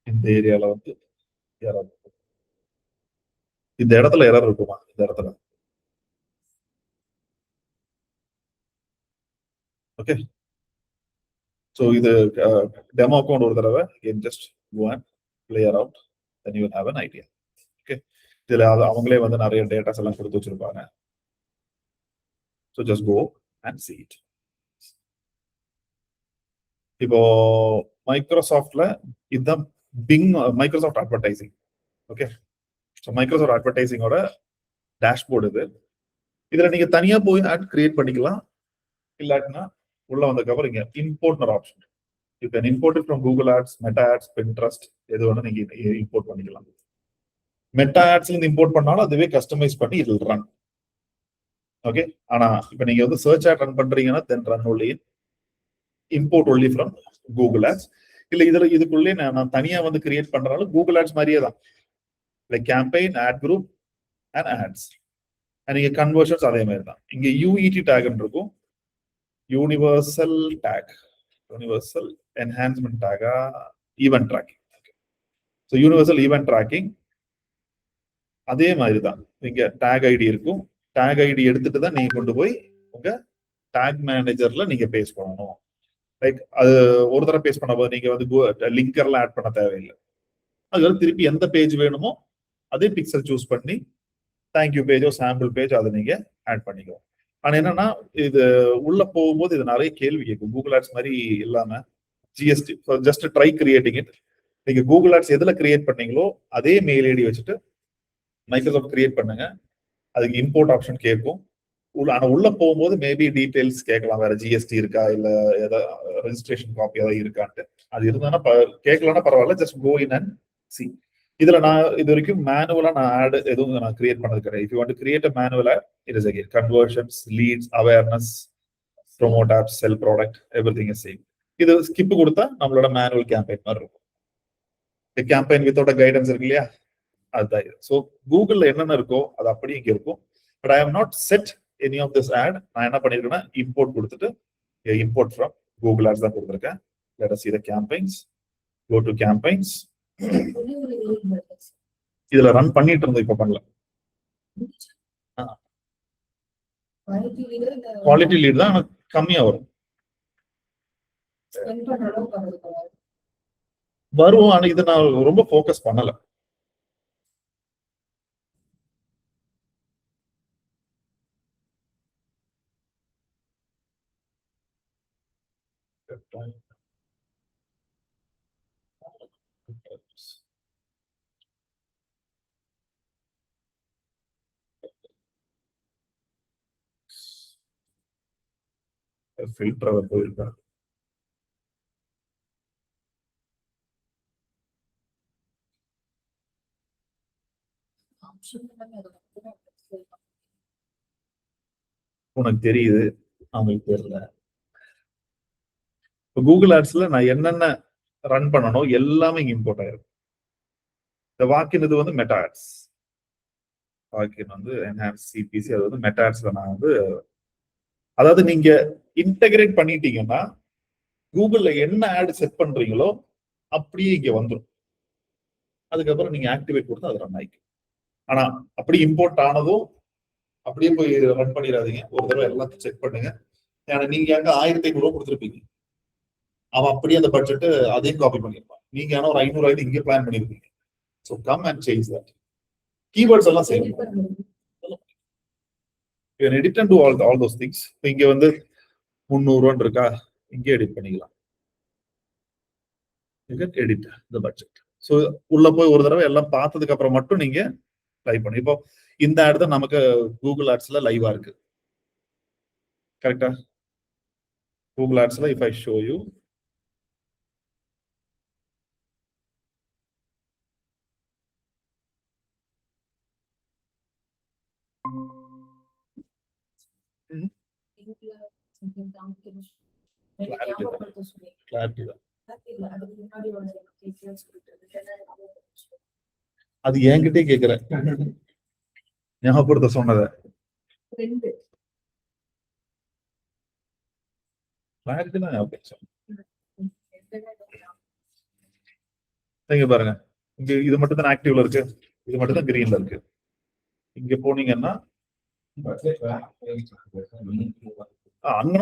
இந்த ஏரியால வந்து error. இந்த இடத்துல எரர் இருக்குமா? இந்த இடத்துல ஓகே. ஸோ இது டெமோ அக்கௌண்ட் ஒரு தடவை ஜஸ்ட் கோ அண்ட் பிளேயர் அவுட், then you will have an idea. Okay, இதுல அவங்களே வந்து நிறைய டேட்டாஸ் எல்லாம் கொடுத்து வச்சிருப்பாங்க. So just go and see it. இப்போ மைக்ரோசாஃப்ட்ல இதுதான் Bing Microsoft advertising. Okay, so Microsoft அட்வர்டைசிங்கோட டேஷ்போர்டு இது. இதுல நீங்க தனியா போய் ஆட் கிரியேட் பண்ணிக்கலாம். இல்லாட்டினா உள்ள வந்த கவர் இங்க இம்போர்ட்னு option. You can import it from Google Ads, Meta Ads, Pinterest, எது வேணா நீங்க இம்போர்ட் பண்ணிக்கலாம். மெட்டா ஆட்ஸ்ல இருந்து இம்போர்ட் பண்ணாலும் அதுவே கஸ்டமைஸ் பண்ணி இதில் ரன். ஓகே, ஆனா இப்ப நீங்க வந்து சர்ச் ஆட் ரன் பண்றீங்கன்னா then run only import only from Google ads. இல்ல இதுக்குள்ளே நான் தனியா வந்து கிரியேட் பண்றனால கூகுள் ஆட்ஸ் மாதிரியே தான், like campaign, ad group and ads. நீங்க கன்வர்ஷன்ஸ் அதே மாதிரி தான். இங்க யூஇடி டேக்னு இருக்கும், யூனிவர்சல் டேக், யூனிவர்சல் என்ஹான்ஸ்மெண்ட் டேகா, event tracking. So universal event tracking அதே மாதிரி தான். இங்க டேக் ஐடி இருக்கும், டேக் ஐடி எடுத்துட்டு தான் நீங்க கொண்டு போய் உங்க டேக் மேனேஜர்ல நீங்க பேஸ்ட் பண்ணணும். லைக் அது ஒரு தடவை பேஸ்ட் பண்ண போது நீங்க வந்து லிங்கர்லாம் ஆட் பண்ண தேவையில்லை. அது வந்து திருப்பி எந்த பேஜ் வேணுமோ அதே பிக்சல் சூஸ் பண்ணி தேங்க்யூ பேஜோ சாம்பிள் பேஜ் அதை நீங்க ஆட் பண்ணிக்கலாம். ஆனா என்னன்னா இது உள்ள போகும்போது இது நிறைய கேள்வி கேட்கும். கூகுள் ஆட்ஸ் மாதிரி இல்லாம GST just try creating it. நீங்க கூகுள் ஆட்ஸ் எதுல கிரியேட் பண்ணீங்களோ அதே மெயில் ஐடி வச்சுட்டு மைக்ரோசாஃப்ட் கிரியேட் பண்ணுங்க. அதுக்கு இம்போர்ட் ஆப்ஷன் கேட்கும். ஆனா உள்ள போகும்போது மேபி டீடைல்ஸ் கேட்கலாம், வேற ஜிஎஸ்டி இருக்கா இல்ல ஏதாவது ரெஜிஸ்ட்ரேஷன் காப்பி ஏதாவது இருக்கான்ட்டு. அது இருந்தானா கேட்கலன்னா பரவாயில்ல, just go in and see. இதுல நான் இது வரைக்கும் மேனுவலா நான் ஆட் எதுவும் நான் கிரியேட் பண்ணது கிடையாது. If you want to create a manual ad, it is again conversions, leads, awareness, promote apps, sell product, everything is same. இது ஸ்கிப் கொடுத்தா நம்மளோட மேனுவல் கேம்பெயின் மாதிரி இருக்கும். கேம்பெயின் வித்தவுட் கைடன்ஸ் இருக்கு இல்லையா, அதுதான் இது. ஸோ கூகுள்ல என்னென்ன இருக்கோ அது அப்படியே இங்க இருக்கும். But I have not set any of this ad. நான் என்ன பண்ணிருக்கேன்னா இம்போர்ட் கொடுத்துட்டு இம்போர்ட் ஃப்ரம் கூகுள் ஆட்ஸ் தான் கொடுத்துருக்கேன். Let us see the campaigns. Go to campaigns. இதுல ரன் பண்ணிட்டு இருந்தோம், இப்ப பண்ணல. குவாலிட்டி லீட் தான் எனக்கு கம்மியா வரும். வரும், ஆனா இது நான் ரொம்ப ஃபோக்கஸ் பண்ணல. ஃபில்டர் போயிருக்கா? உனக்கு தெரியுது, அவங்களுக்கு தெரியல. கூகுள் ஆட்ஸ்ல நான் என்னென்ன ரன் பண்ணணும் எல்லாமே இங்க இம்போர்ட் ஆயிரும். இந்த வாக்கின் இது வந்து மெட்டா ஆட்ஸ், வாக்கின் வந்து என்ஹான்ஸ் சிபிசி, அது வந்து மெட்டா ஆட்ஸ்ல நான் வந்து, அதாவது நீங்க இன்டகிரேட் பண்ணிட்டீங்கன்னா கூகுள்ல என்ன ஆட் செட் பண்றீங்களோ அப்படியே இங்க வந்துடும். அதுக்கப்புறம் நீங்க ஆக்டிவேட் கொடுத்து அது ரன் ஆயிக்கும். ஆனா அப்படி இம்போர்ட் ஆனதும் அப்படியே போய் ரன் பண்ணிடாதீங்க. ஒரு தடவை எல்லாத்தையும் செக் பண்ணுங்க. ஏன்னா நீங்க அங்க 1500 கொடுத்துருப்பீங்க, அவன் அப்படியே அந்த பட்ஜெட் அதையும் காப்பி பண்ணிருப்பான். நீங்க ஆனா ஒரு 500 இங்கே பிளான் பண்ணிருப்பீங்க. So come and change that. Keywords எல்லாம் same. Edit and do all those things. இங்க வந்து 300 இருக்கா, இங்கே எடிட் பண்ணிக்கலாம். எடிட் தி பட்ஜெட். ஸோ உள்ள போய் ஒரு தடவை எல்லாம் பார்த்ததுக்கு அப்புறம் மட்டும் நீங்க ட்ரை பண்ணி. இப்போ இந்த ஆட் தான் நமக்கு கூகுள் ஆட்ஸ்ல லைவா இருக்கு, கரெக்டா? கூகுள் ஆட்ஸ்ல if I show you, Clarity தான். அது என்கிட்டே கேக்குற ஞாபகப்படுத்த சொன்னத கிளாரிட்டி தான் ஓகே. இங்க பாருங்க, இங்க இது மட்டும் தான் ஆக்டிவ்ல இருக்கு, இது மட்டும் தான் கிரீன்ல இருக்கு. இங்க போனீங்கன்னா அங்க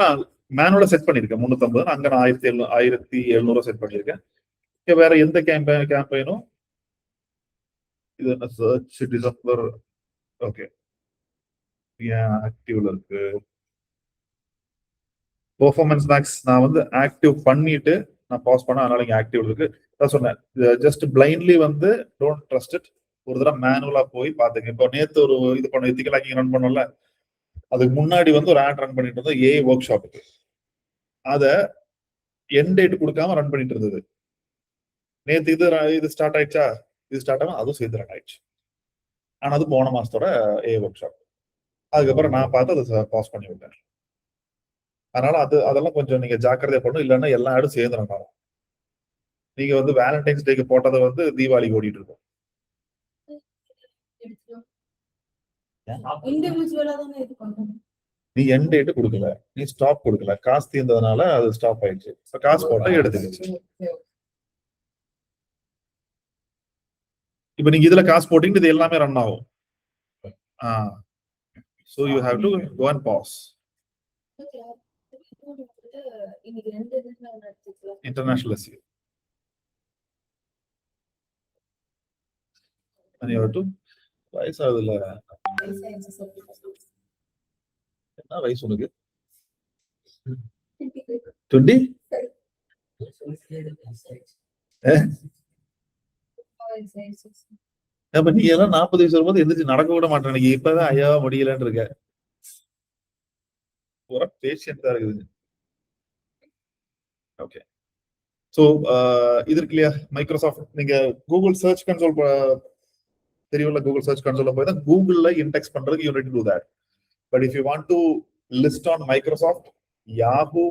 மேனோட செட் பண்ணிருக்கேன் 350, அங்க நான் 1700 செட் பண்ணிருக்கேன். வேற எந்த கேம்பெயினும் இது என்ன சர்ச் டிசம்பர் ஓகே ஆக்டிவ்ல இருக்கு. பெர்ஃபார்மன்ஸ் மேக்ஸ் நான் வந்து ஆக்டிவ் பண்ணிட்டு நான் பாஸ் பண்ண, அதனால இங்க ஆக்டிவ் இருக்கு. நான் சொன்னேன் ஜஸ்ட் பிளைண்ட்லி வந்து டோன்ட் ட்ரஸ்ட் இட், ஒரு தடவை மேனுவலா போய் பாத்துங்க. இப்போ நேத்து ஒரு இது பண்ண எத்திக்கல் ஹேக்கிங் ரன் பண்ணோம்ல, அதுக்கு முன்னாடி வந்து ஒரு ஆட் ரன் பண்ணிட்டு இருந்தோம் ஏஐ ஒர்க் ஷாப்புக்கு. அத எண்ட் டேட் கொடுக்காம ரன் பண்ணிட்டு இருந்தது. நேத்து இது ஸ்டார்ட் ஆயிடுச்சா, இது ஸ்டார்ட் ஆகும் அதுவும் சேர்த்து ரன் ஆயிடுச்சு. ஆனா அது போன மாசத்தோட ஏஐ ஒர்க் ஷாப். அதுக்கப்புறம் நான் பார்த்து அதை பாஸ் பண்ணி விட்டேன். அதனால அதெல்லாம் கொஞ்சம் நீங்க ஜாக்கிரதையா பண்ணணும், இல்லைன்னா எல்லா ஆடும் சேர்ந்து ரன் ஆகும். நீங்க வந்து வேலண்டைன்ஸ் டேக்கு போட்டதை வந்து தீபாவளி ஓடிட்டு இருக்கும். நீ எண்ட் டேட் கொடுக்கல, நீ ஸ்டாப் கொடுக்கல, காசு தீர்ந்ததுனால அது ஸ்டாப் ஆயிடுச்சு. காசு போட்ட எடுத்துக்கிச்சு. இப்ப நீங்க இதுல காசு போட்டீங்க, இது எல்லாமே ரன் ஆகும். So you have to go and pause. International SEO. And you have to வயசாகுதுல்ல, என்ன வயசு உனக்கு? 20? அப்ப நீ எல்லாம் 40 வயசு வரும்போது எந்திரிச்சு நடக்க விட மாட்டேன். நீங்க இப்பதான் ஐயா முடியலன்னு இருக்க. ஒரு பேஷியன்டா இருக்குது. ஓகே. சோ இது இருக்கு இல்லையா, மைக்ரோசாஃப்ட். நீங்க கூகுள் சர்ச் கன்சோல் தெரியும்ல, கூகுள் சர்ச் கன்சோல்ல போய் தான் கூகுள்ல இன்டெக்ஸ் பண்றதுக்கு you need to do that. But if you want to list on Microsoft, Yahoo,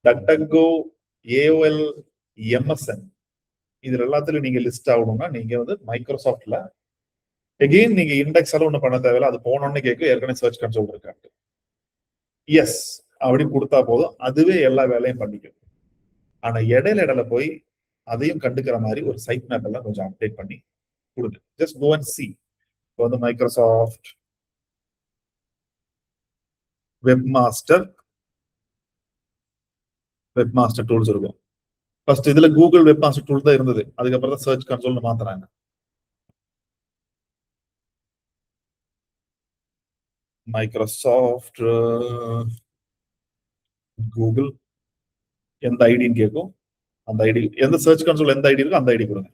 DuckDuckGo, AOL, MSN, இது எல்லாத்துலயும் நீங்க லிஸ்ட் ஆகணும்னா நீங்க வந்து மைக்ரோசாஃப்ட்ல எகெயின் நீங்க இண்டெக்ஸ் எல்லாம் ஒண்ணு பண்ண தேவையில்ல. அது போனோன்னு கேட்கும் ஏற்கனவே சர்ச் கன்சோல் இருக்காங்க. எஸ் அப்படி கொடுத்தா போதும், அதுவே எல்லா வேலையும் பண்ணிக்கும். ஆனா இடையில போய் அதையும் கண்டுக்கிற மாதிரி ஒரு சைட் மேப் எல்லாம் கொஞ்சம் அப்டேட் பண்ணி கொடுங்க. Just go and see. இப்போ வந்து மைக்ரோசாஃப்ட் வெப்மாஸ்டர் டூல்ஸ் இருக்கும். ஃபர்ஸ்ட் இதுல கூகுள் வெப்மாஸ்டர் டூல் தான் இருந்தது, அதுக்கப்புறம் தான் சர்ச் கன்சோல்னு மாத்துறாங்க. மைக்ரோசாஃப்ட் கூகுள் எந்த ஐடின்னு கேட்கும், அந்த ஐடி எந்த சர்ச் கன்சோல் எந்த ஐடி இருக்கோ அந்த ஐடி கொடுங்க.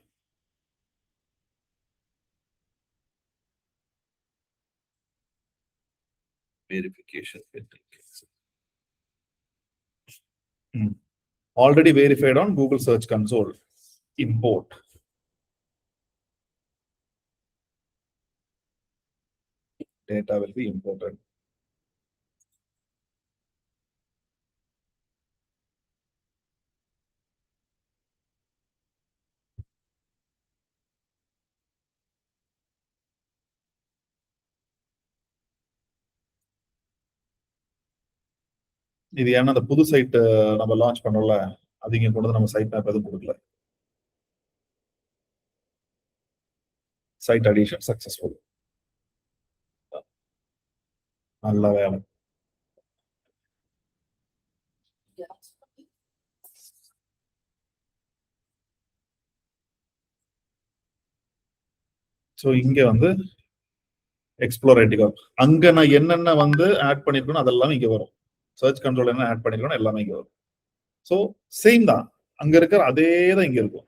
Verification already verified on Google Search Console. Import. Data will be imported. இது ஏன்னா அந்த புது சைட் நம்ம லான்ச் பண்ணல, அது இங்க கொண்டு வந்து நம்ம சைட் மேப் எதுவும் கொடுக்கல. Site addition successful. நல்ல வேலை. ஸோ இங்க வந்து எக்ஸ்ப்ளோரேட்டிவ், அங்க நான் என்னென்ன வந்து ஆட் பண்ணிருக்கணும் அதெல்லாம் இங்க வரும். சர்ச் கண்ட்ரோல் என்ன ஆட் பண்ணிருக்கணும் எல்லாமே இங்க வரும். ஸோ சேம் தான், அங்க இருக்கிற அதே தான் இங்க இருக்கும்,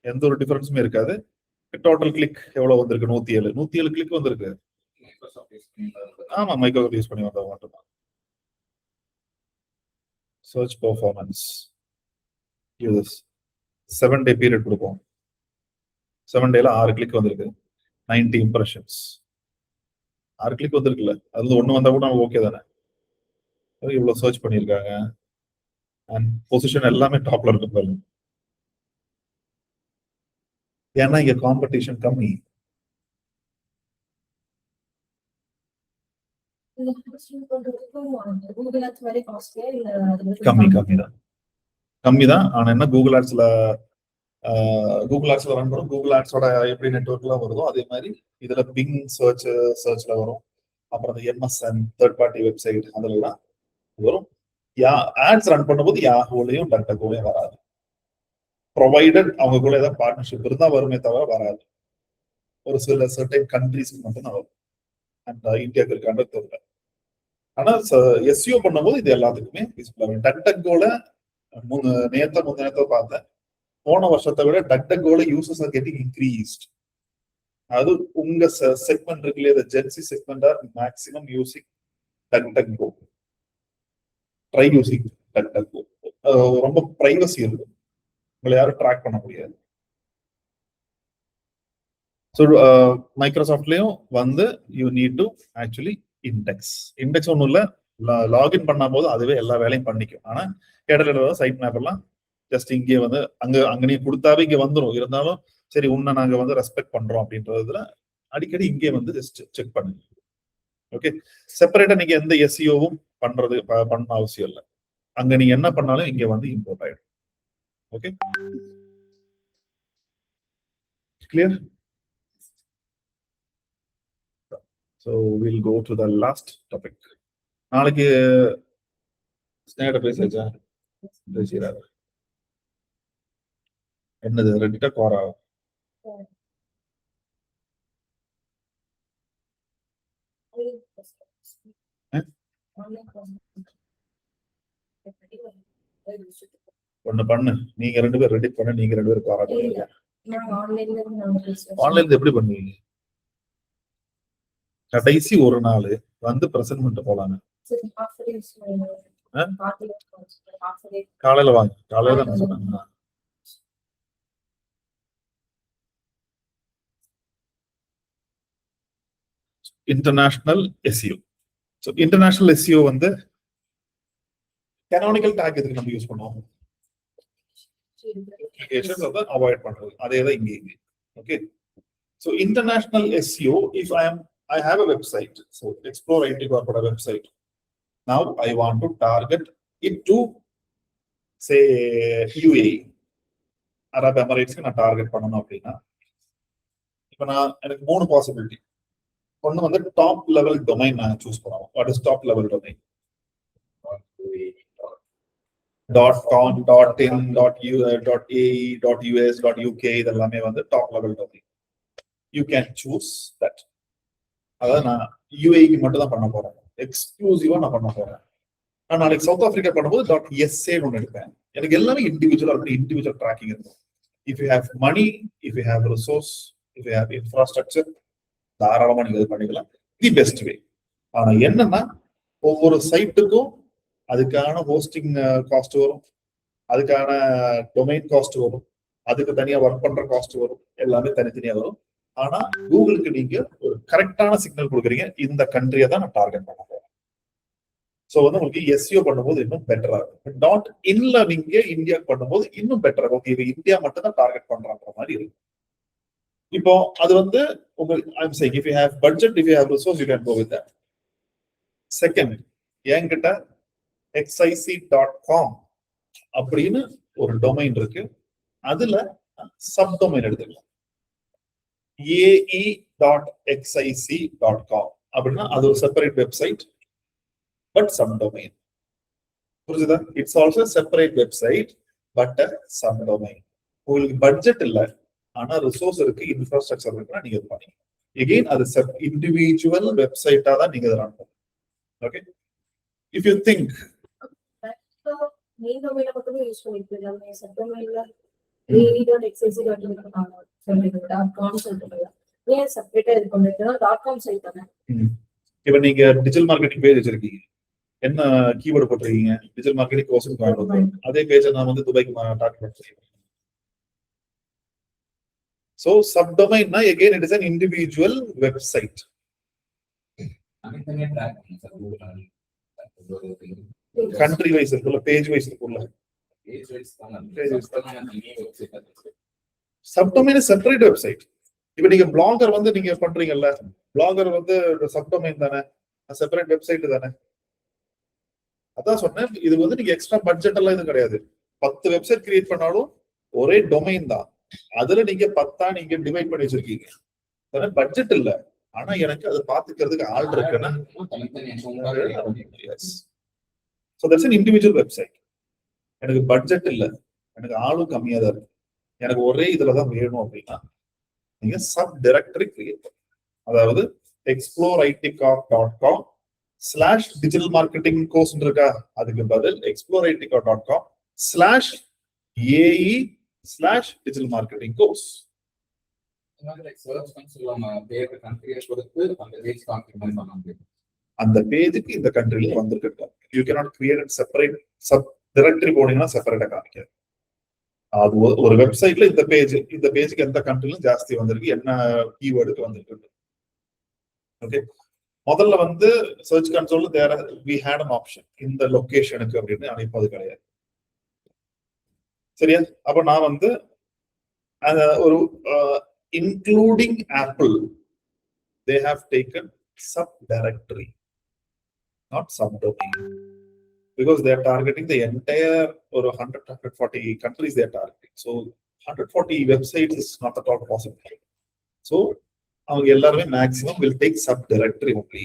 எந்த ஒரு டிஃபரன்ஸுமே இருக்காது. டோட்டல் கிளிக் எவ்வளவு வந்திருக்கு? 107 கிளிக் வந்திருக்கு. ஆமா, மைக்ரோசாஃப்ட் யூஸ் பண்ணி வந்தா மட்டும் தான். சர்ச் பெர்ஃபார்மன்ஸ் யூஸ் 7 டே பீரியட் கொடுப்போம். 7 டேல 6 கிளிக் வந்திருக்கு, 90 இம்ப்ரெஷன்ஸ். 6 கிளிக் வந்திருக்குல்ல, அது ஒண்ணு வந்தா கூட நமக்கு ஓகே தானே. இவ்வளவு சர்ச் பண்ணிருக்காங்க, அண்ட் பொசிஷன் எல்லாமே டாப்ல இருக்கு பாருங்க. ஏன்னா இங்க காம்படிஷன் கம்மி. இந்த hosting பண்றதுக்கும் Google Ads very costly இல்ல அது வந்து கம்மி தான். ஆனா என்ன கூகுள் ஆட்ஸ்ல ரன் பண்ணும். கூகுள் ஆட்ஸோட எப்படி நெட்வொர்க்லாம் வருதோ அதே மாதிரி இதுல பிங் சர்ச்ல வரும். அப்புறம் இந்த எம்எஸ்என் தேர்ட் பார்ட்டி வெப்சைட் அதுலலாம் வரும். ஆட்ஸ் ரன் பண்ணும்போது யாஹூலையும் டக்டக்கோலையும் வராது. ப்ரொவைடட் அவங்க கூட ஏதாவது பார்ட்னர்ஷிப் இருந்தா வருமே தவிர வராது. ஒரு சில சர்டைன் கண்ட்ரீஸ்க்கு மட்டும் தான் வரும். அண்ட் இந்தியாவுக்கு இருக்கான்றது தெரியல. ஆனா எஸ்இஓ பண்ணும்போது இது எல்லாத்துக்குமே டக்டக்கோல முன்னேத்த பார்த்தேன். போன வருஷத்தை விட டக்டக்கோல யூசர்ஸ் ஆர் கெட்டிங் இன்க்ரீஸ்ட். அது உங்க செக்மெண்ட் இருக்கு இல்லையா, Gen Z segment are maximum using DuckDuckGo. Try using DuckDuckGo. ரொம்ப பிரைவசி இருக்கும், உங்களை யாரும் ட்ராக் பண்ண முடியாது. ஸோ மைக்ரோசாஃப்ட்லயும் வந்து you need to actually index ஒன்றும் இல்லை, லாகின் பண்ண போது அதுவே எல்லா வேலையும் பண்ணிக்கும். ஆனா இடையில சைட் மேப் எல்லாம் ஜஸ்ட் இங்கே வந்து அங்க நீ கொடுத்தாவே இங்க வந்துடும். இருந்தாலும் சரி உன்னை நாங்க வந்து ரெஸ்பெக்ட் பண்றோம் அப்படின்றதுல அடிக்கடி இங்கே வந்து ஜஸ்ட் செக் பண்ணுங்க. ஓகே, செப்பரேட்டா நீங்க எந்த எஸ்இஓவும் பண்ண அவசியம் இல்லை. அங்க நீங்க என்ன பண்ணாலும் இங்க வந்து இம்போர்ட் ஆயிடும். Okay, clear? So we'll go to the last topic. நாளைக்கு ஸ்னேட பேசியாச்சா? பேசிடாரு. என்னது ரெடிட்டா கோரா? ஒண்ணு பண்ணு, நீங்க ரெண்டு பேரும் ரெடி பண்ண, நீங்க ரெண்டு பேரும் கோரா பண்ணுங்க. ஆன்லைன்ல எப்படி பண்ணுவீங்க? கடைசி ஒரு நாள் வந்து பிரசன்ட் பண்ணிட்டு போலாங்க. காலையில வாங்க, காலையில தான் சொன்னாங்க. International SEO. So international SEO வந்து canonical tag எதுக்கு நம்ம யூஸ் பண்ணுவோம்? அவாய்ட் பண்றது. அதே தான் இங்கே. Okay, so international SEO, if I have a website, so Explore IT Corporate website. Now I want to target it to say UAE, Arab Emirates நான் target பண்ணணும் அப்படின்னா இப்போ எனக்கு 3 பாசிபிலிட்டி. ஒன்று வந்து டாப் லெவல் டொமைன் நான் சூஸ் பண்ணுவோம். What is top level domain? .com, .in, .ae, .us, .uk இதெல்லாமே வந்து top level domain. You can choose that. அதாவது நான் யூஏக்கு மட்டும் தான் பண்ண போறேன், எக்ஸ்க்ளூசிவா நான் பண்ண போறேன். நான் நாளைக்கு சவுத் ஆப்பிரிக்கா பண்ணும்போது .sa ஒன்று எடுப்பேன். எனக்கு எல்லாமே இண்டிவிஜுவல் ட்ராக்கிங் இருக்கும். If you have money, if you have resource, if you have infrastructure, தாராளமா நீங்க இது பண்ணிக்கலாம். The best way. ஆனா என்னன்னா ஒவ்வொரு சைட்டுக்கும் அதுக்கான ஹோஸ்டிங் காஸ்ட் வரும், அதுக்கான டொமைன் காஸ்ட் வரும், அதுக்கு தனியா ஒர்க் பண்ற காஸ்ட் வரும், எல்லாமே தனித்தனியா வரும். ஆனா கூகுளுக்கு நீங்க ஒரு கரெக்டான சிக்னல் கொடுக்குறீங்க, இந்த கண்ட்ரியை தான் நான் டார்கெட் பண்ண போறேன். ஸோ வந்து உங்களுக்கு எஸ்இஓ பண்ணும்போது இன்னும் பெட்டரா இருக்கும். .inல நீங்க இந்தியா பண்ணும்போது இன்னும் பெட்டரா இருக்கும். இது இந்தியா மட்டும் தான் டார்கெட் பண்ற மாதிரி இருக்கும். இப்போ அது வந்து உங்களுக்கு I'm saying, if you have budget, if you have resource, you can go with that. Second, என்கிட்ட xic.com அப்படின்னு ஒரு டொமைன் இருக்கு. அதுல சப் டொமைன் எடுத்துக்கலாம். ae.xic.com அப்படின்னா அது ஒரு separate website, but sub domain. புரிஞ்சுதா? It's also separate website but sub domain. உங்களுக்கு பட்ஜெட் இல்ல, ஆனா ரிசோர்ஸ் இருக்கு, இன்ஃப்ராஸ்ட்ரக்சர் இருக்குன்னா நீங்க இது பண்ணீங்க. எகெயின் அது இண்டிவிஜுவல் வெப்சைட்டா தான் நீங்க ரன் பண்ணுங்க. Okay, if you think main டொமைனை மட்டுமே யூஸ் பண்ணிக்கலாம், சப் டொமைன்ல ae.xic.com சொல்றீங்க. ஏன் செப்பரேட்டா இது பண்ணிட்டா .com சைட் தானே? இப்போ நீங்க டிஜிட்டல் மார்க்கெட்டிங் பேஜ் வச்சிருக்கீங்க, என்ன கீவேர்ட் போட்டுருக்கீங்க? Digital marketing course Coimbatore. அதே பேஜை நான் வந்து துபாய்க்கு டார்கெட் பண்ணுறேன். So subdomain na again it is an individual website. Country wise irukula, page wise irukula. Subdomain is separate website. Ipo neenga blogger வந்து நீங்க பண்றீங்கல்ல, blogger வந்து subdomain தானே. செப்பரேட் வெப்சைட் தானே. அதான் சொன்னேன், இது வந்து நீங்க எக்ஸ்ட்ரா பட்ஜெட் எல்லாம் இது கிடையாது. 10 வெப்சைட் கிரியேட் பண்ணாலும் ஒரே டொமைன் தான். அதுல நீங்க 10 நீங்க டிவைட் பண்ணி வச்சிருக்கீங்க. பட்ஜெட் இல்ல, ஆனா எனக்கு அதை பாத்துக்கிறதுக்கு ஆள் இருக்குன்னா இண்டிவிஜுவல் வெப்சைட். எனக்கு பட்ஜெட் இல்ல, எனக்கு ஆளும் கம்மியா தான் இருக்கு, எனக்கு ஒரே இதுலதான் வேணும் அப்படின்னா நீங்க சப் டைரக்டரி கிரியேட் பண்ணுங்க. அதாவது exploreitcom.com/digital marketing course இருக்கா, அதுக்கு பதில் exploreitcom.com/AE/digital marketing course. அந்த பேஜுக்கு இந்த கண்ட்ரில வந்திருக்கு. You cannot create separate sub directory போனீங்கன்னா செப்பரேட்டா காமிக்காது. அது ஒரு வெப்சைட்ல இந்த பேஜுக்கு எந்த கண்ட்ரிலும் ஜாஸ்தி வந்திருக்கு, என்ன கீவேர்டுக்கு வந்திருக்கு. ஓகே, முதல்ல வந்து சர்ச் கன்சோல்ல there we had an option இந்த லொகேஷனுக்கு அப்படின்னு அனுப்பது கிடையாது. சரியா? அப்ப நான் வந்து ஒரு including Apple, they have taken subdirectory, not subdomain, because they are targeting the entire or 140 countries they are targeting. So 140 websites is not at all possible. So அவங்க எல்லாருமே maximum will take subdirectory only.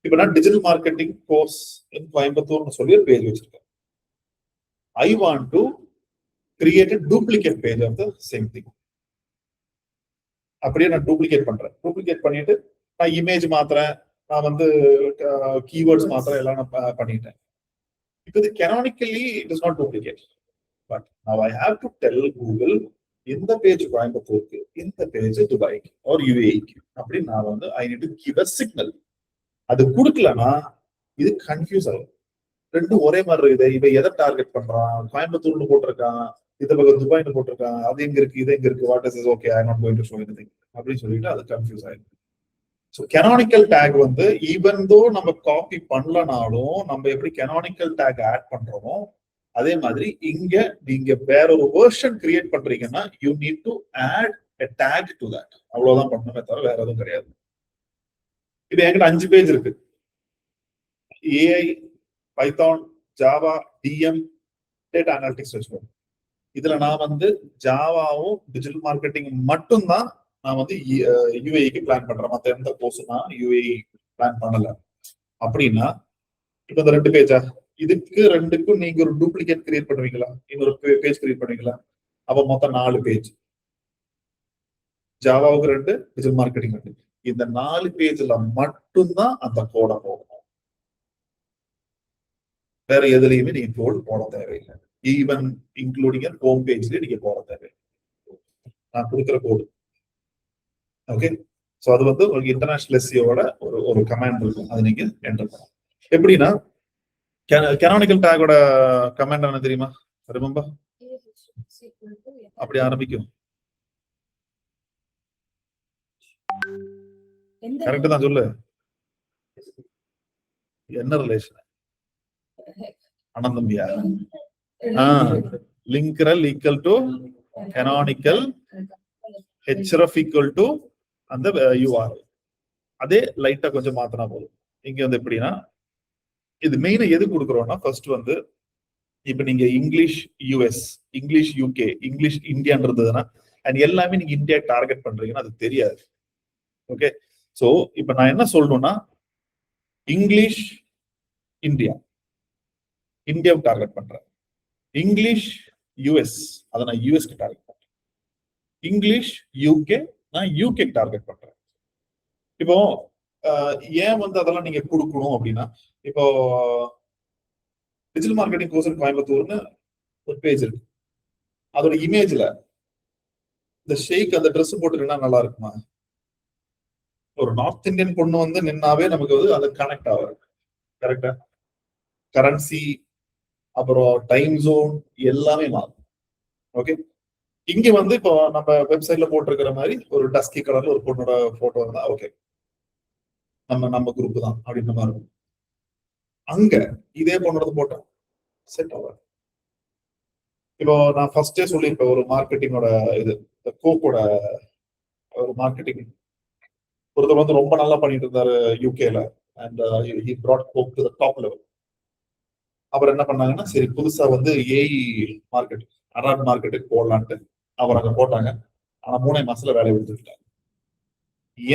இப்ப நான் digital marketing course இன் கோயம்புத்தூர்னு சொல்லி ஒரு page வச்சிருக்கேன். I want to create a duplicate page of the same thing. அப்படியே நான் duplicate பண்றேன். டூப்ளிகேட் பண்ணிட்டு நான் இமேஜ் மாத்துறேன், நான் வந்து கீவேர்ட்ஸ் மாத்துறேன், எல்லாம் நான் பண்ணிட்டேன். இப்போ இது canonically it is not duplicate, but now I have to tell Google இந்த பேஜ் கோயம்புத்தூருக்கு, இந்த பேஜ் துபாய்க்கு or UAE அப்படி நான் வந்து I need to give a signal. அது கொடுக்கலன்னா இது கன்ஃபியூஸ் ஆகும். ரெண்டும் ஒரே மாதிரி இருக்குது. இவன் எதை டார்கெட் பண்றான், கோயம்புத்தூர்னு போட்டிருக்கான், இது பக்கம் துபாய்னு போட்டிருக்கான், அது எங்க இருக்கு, இது எங்க இருக்கு, what is is okay I not going to show anything அப்படின்னு சொல்லிட்டு அது கன்ஃபியூஸ் ஆயிடும். ஸோ கெனானிக்கல் டேக் வந்து ஈவன் தோ நம்ம காப்பி பண்ணலனாலும் நம்ம எப்படி கெனானிக்கல் டேக் ஆட் பண்றோமோ அதே மாதிரி இங்க நீங்க வேற ஒரு வெர்ஷன் கிரியேட் பண்றீங்கன்னா you need to add a tag to that. அவ்வளவுதான் பண்ணணுமே தவிர வேற எதுவும் கிடையாது. இது என்கிட்ட 5 பேஜ் இருக்கு. AI, Python, Java, DM, data analytics வச்சுக்கோங்க. இதுல நான் வந்து ஜாவாவும் டிஜிட்டல் மார்க்கெட்டிங் மட்டும்தான் நான் வந்து யூஏக்கு பிளான் பண்றேன். மற்ற எந்த கோர்ஸ் நான் யூஏ பிளான் பண்ணல. அப்படின்னா இப்ப இந்த 2 பேஜா, இதுக்கு 2க்கும் நீங்க ஒரு டூப்ளிகேட் கிரியேட் பண்ணுவீங்களா, இன்னொரு பேஜ் கிரியேட் பண்ணுவீங்களா? அப்ப மொத்தம் 4 பேஜ். ஜாவாவுக்கு 2, digital marketing 2. இந்த 4 பேஜ்ல மட்டும்தான் அந்த கோடை போடணும். வேற எதுலையுமே நீங்க கோட் போட தேவையில்லை. ஈவன் இன்க்ளூடிங் ஹோம் பேஜ்ல நீங்க போட தேவை. நான் கொடுக்குற கோடு. ஓகே, சோ அது வந்து உங்களுக்கு இன்டர்நேஷனல் எஸ்சியோட ஒரு கமாண்ட் இருக்கும், அது நீங்க என்டர் பண்ணலாம். எப்படின்னா கெனானிக்கல் டேகோட கமாண்ட் என்ன தெரியுமா? ரிமெம்பர்? அப்படி ஆரம்பிக்கும். கரெக்ட் தான், சொல்லு. என்ன ரிலேஷன்? அனந்தம்பியா? Link rel equal to canonical href equal to அந்த URL. அதே லைட்டா கொஞ்சம் மாத்தினா போதும். இங்க வந்து எப்படின்னா இது மெயினா எது கொடுக்குறோம்னா ஃபர்ஸ்ட் வந்து இப்ப நீங்க English US, English UK, English இந்தியான்றதுன்னா அண்ட் எல்லாமே நீங்க இந்தியா டார்கெட் பண்றீங்கன்னா அது தெரியாது. ஓகே, சோ இப்ப நான் என்ன சொல்லணும்னா இங்கிலீஷ் இந்தியா, இந்தியாவை டார்கெட் பண்றேன். இங்கிலீஷ் யூஎஸ், அதை நான் யூஎஸ்க்கு டார்கெட் பண்றேன். இங்கிலீஷ் யூகே, நான் யூகே டார்கெட் பண்றேன். இப்போ ஏன் வந்து அதெல்லாம் நீங்க கொடுக்கணும் அப்படின்னா, இப்போ டிஜிட்டல் மார்க்கெட்டிங் கோர்ஸ் கோயம்புத்தூர்னு ஒரு பேஜ் இருக்கு. அதோட இமேஜ்ல இந்த ஷேக் அந்த ட்ரெஸ் போட்டுருந்தா நல்லா இருக்குமா? ஒரு நார்த் இந்தியன் பொண்ணு வந்து நின்னாவே நமக்கு வந்து அது கனெக்ட் ஆகுது. கரெக்டா? கரன்சி, அப்புறம் டைம் ஜோன் எல்லாமே மாறும். ஓகே, இங்க வந்து இப்போ நம்ம வெப்சைட்ல போட்டிருக்கிற மாதிரி ஒரு டஸ்கி கலர்ல ஒரு பொண்ணோட போட்டோ இருந்தா ஓகே, நம்ம குரூப் தான் அப்படின்ற மாதிரி இருக்கும். அங்க இதே பொண்ணோட போட்டோம் செட் ஆகும். இப்போ நான் ஃபர்ஸ்டே சொல்லியிருப்பேன், ஒரு மார்க்கெட்டிங்கோட இது கோக்கோட ஒரு மார்க்கெட்டிங் ஒருத்தர் வந்து ரொம்ப நல்லா பண்ணிட்டு இருந்தாரு யூகேல, and he brought Coke to the top level. அவர் என்ன பண்ணாங்கன்னா சரி புதுசா வந்து ஏஇ மார்க்கெட் அரப் மார்க்கெட்டுக்கு போடலான்ட்டு அவர் அங்க போட்டாங்க. ஆனா 3 மாசத்துல வேலையை விட்டுட்டாங்க.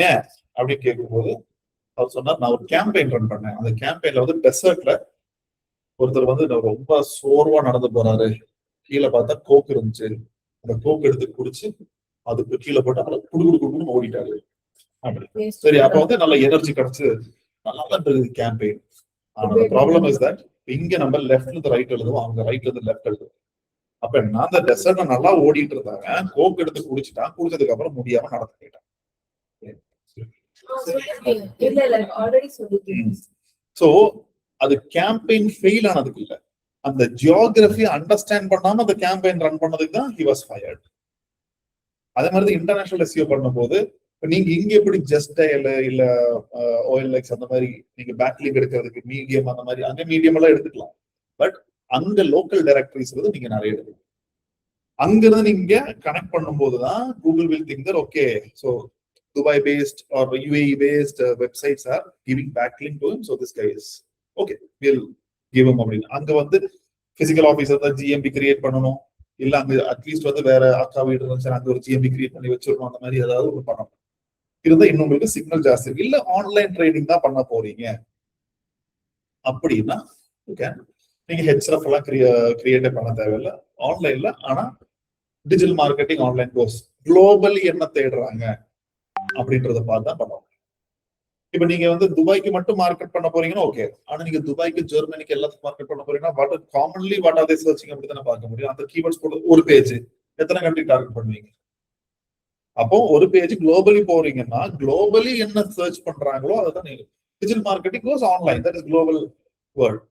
ஏன் அப்படின்னு கேட்கும்போது அவர் சொன்னார், நான் ஒரு கேம்பெயின் ரன் பண்ணேன். அந்த கேம்பெயின்ல வந்து டெசர்ட்ல ஒருத்தர் வந்து ரொம்ப சோர்வா நடந்து போறாரு, கீழே பார்த்தா கோக் இருந்துச்சு, அந்த கோக் எடுத்து குடிச்சு அதுக்கு கீழே போட்டு அவர் குடுக்குன்னு ஓடிட்டாரு. அப்படி சரி, அப்ப வந்து நல்ல எனர்ஜி கிடைச்சு நல்லா தான் இருக்குது கேம்பெயின். ஆனா ப்ராப்ளம் இஸ் தட் இங்க நம்ம லெஃப்ட்ல இருந்து ரைட் எழுதுவோம், அவங்க ரைட்ல இருந்து லெஃப்ட் எழுதுவோம். அப்ப என்ன அந்த டெசர்ட்ல நல்லா ஓடிட்டு இருந்தாங்க, கோக் எடுத்து குடிச்சிட்டான், குடிச்சதுக்கு அப்புறம் முடியாம நடந்து போயிட்டான். சோ அது கேம்பெயின் ஃபெயில் ஆனதுக்கு இல்ல, அந்த ஜியோகிராஃபி அண்டர்ஸ்டாண்ட் பண்ணாம அந்த கேம்பெயின் ரன் பண்ணதுக்கு தான் he was fired. அதே மாதிரி இன்டர்நேஷனல் எஸ்இஓ பண்ணும்போது நீங்க இங்க எப்படி ஜஸ்ட் இல்ல OLX அந்த மாதிரி நீங்க பேக்லிங்க் எடுக்கிறதுக்கு மீடியம் அந்த மாதிரி அங்க மீடியம் எல்லாம் எடுத்துக்கலாம். பட் அங்க லோக்கல் டைரக்டரிஸ் வந்து நீங்க நிறைய எடுக்கணும். அங்க இருந்து நீங்க கனெக்ட் பண்ணும்போதுதான் Google will think that okay, so Dubai based or UAE based websites are giving backlink to him, so this guy is okay, we'll give him அப்படின்னு. அங்க வந்து பிசிக்கல் ஆபீசர் தான் GMB கிரியேட் பண்ணணும், இல்ல அங்க அட்லீஸ்ட் வந்து வேற அக்கா வீடு இருந்துச்சு அங்க ஒரு GMB கிரியேட் பண்ணி வச்சிருக்கணும், அந்த மாதிரி ஏதாவது ஒரு பண்ணணும். இருந்தா இன்னும் உங்களுக்கு சிக்னல் ஜாஸ்தி இருக்கு. இல்ல ஆன்லைன் ட்ரேடிங் தான் பண்ண போறீங்க அப்படின்னா நீங்க ஹெச்எஃப் எல்லாம் கிரியேட் பண்ண தேவையில்லை ஆன்லைன்ல. ஆனா digital marketing online course globally என்ன தேடுறாங்க அப்படின்றத பார்த்து தான் பண்ணுவாங்க. இப்ப நீங்க வந்து துபாய்க்கு மட்டும் மார்க்கெட் பண்ண போறீங்கன்னா ஓகே, ஆனா நீங்க துபாய்க்கு ஜெர்மனிக்கு எல்லாத்துக்கும் மார்க்கெட் பண்ண போறீங்கன்னா வாட் ஆர் தே சர்ச்சிங் அப்படி தானே பார்க்க முடியும். அந்த கீவேர்ட்ஸ் போட்டு ஒரு பேஜ் எத்தனை கண்ட்ரி டார்கெட் பண்ணுவீங்க? அப்போ ஒரு பேஜ் குளோபலி போறீங்கன்னா குளோபலி என்ன சர்ச் பண்றாங்களோ அதுதான் நீங்க. Digital marketing goes online, that is global world.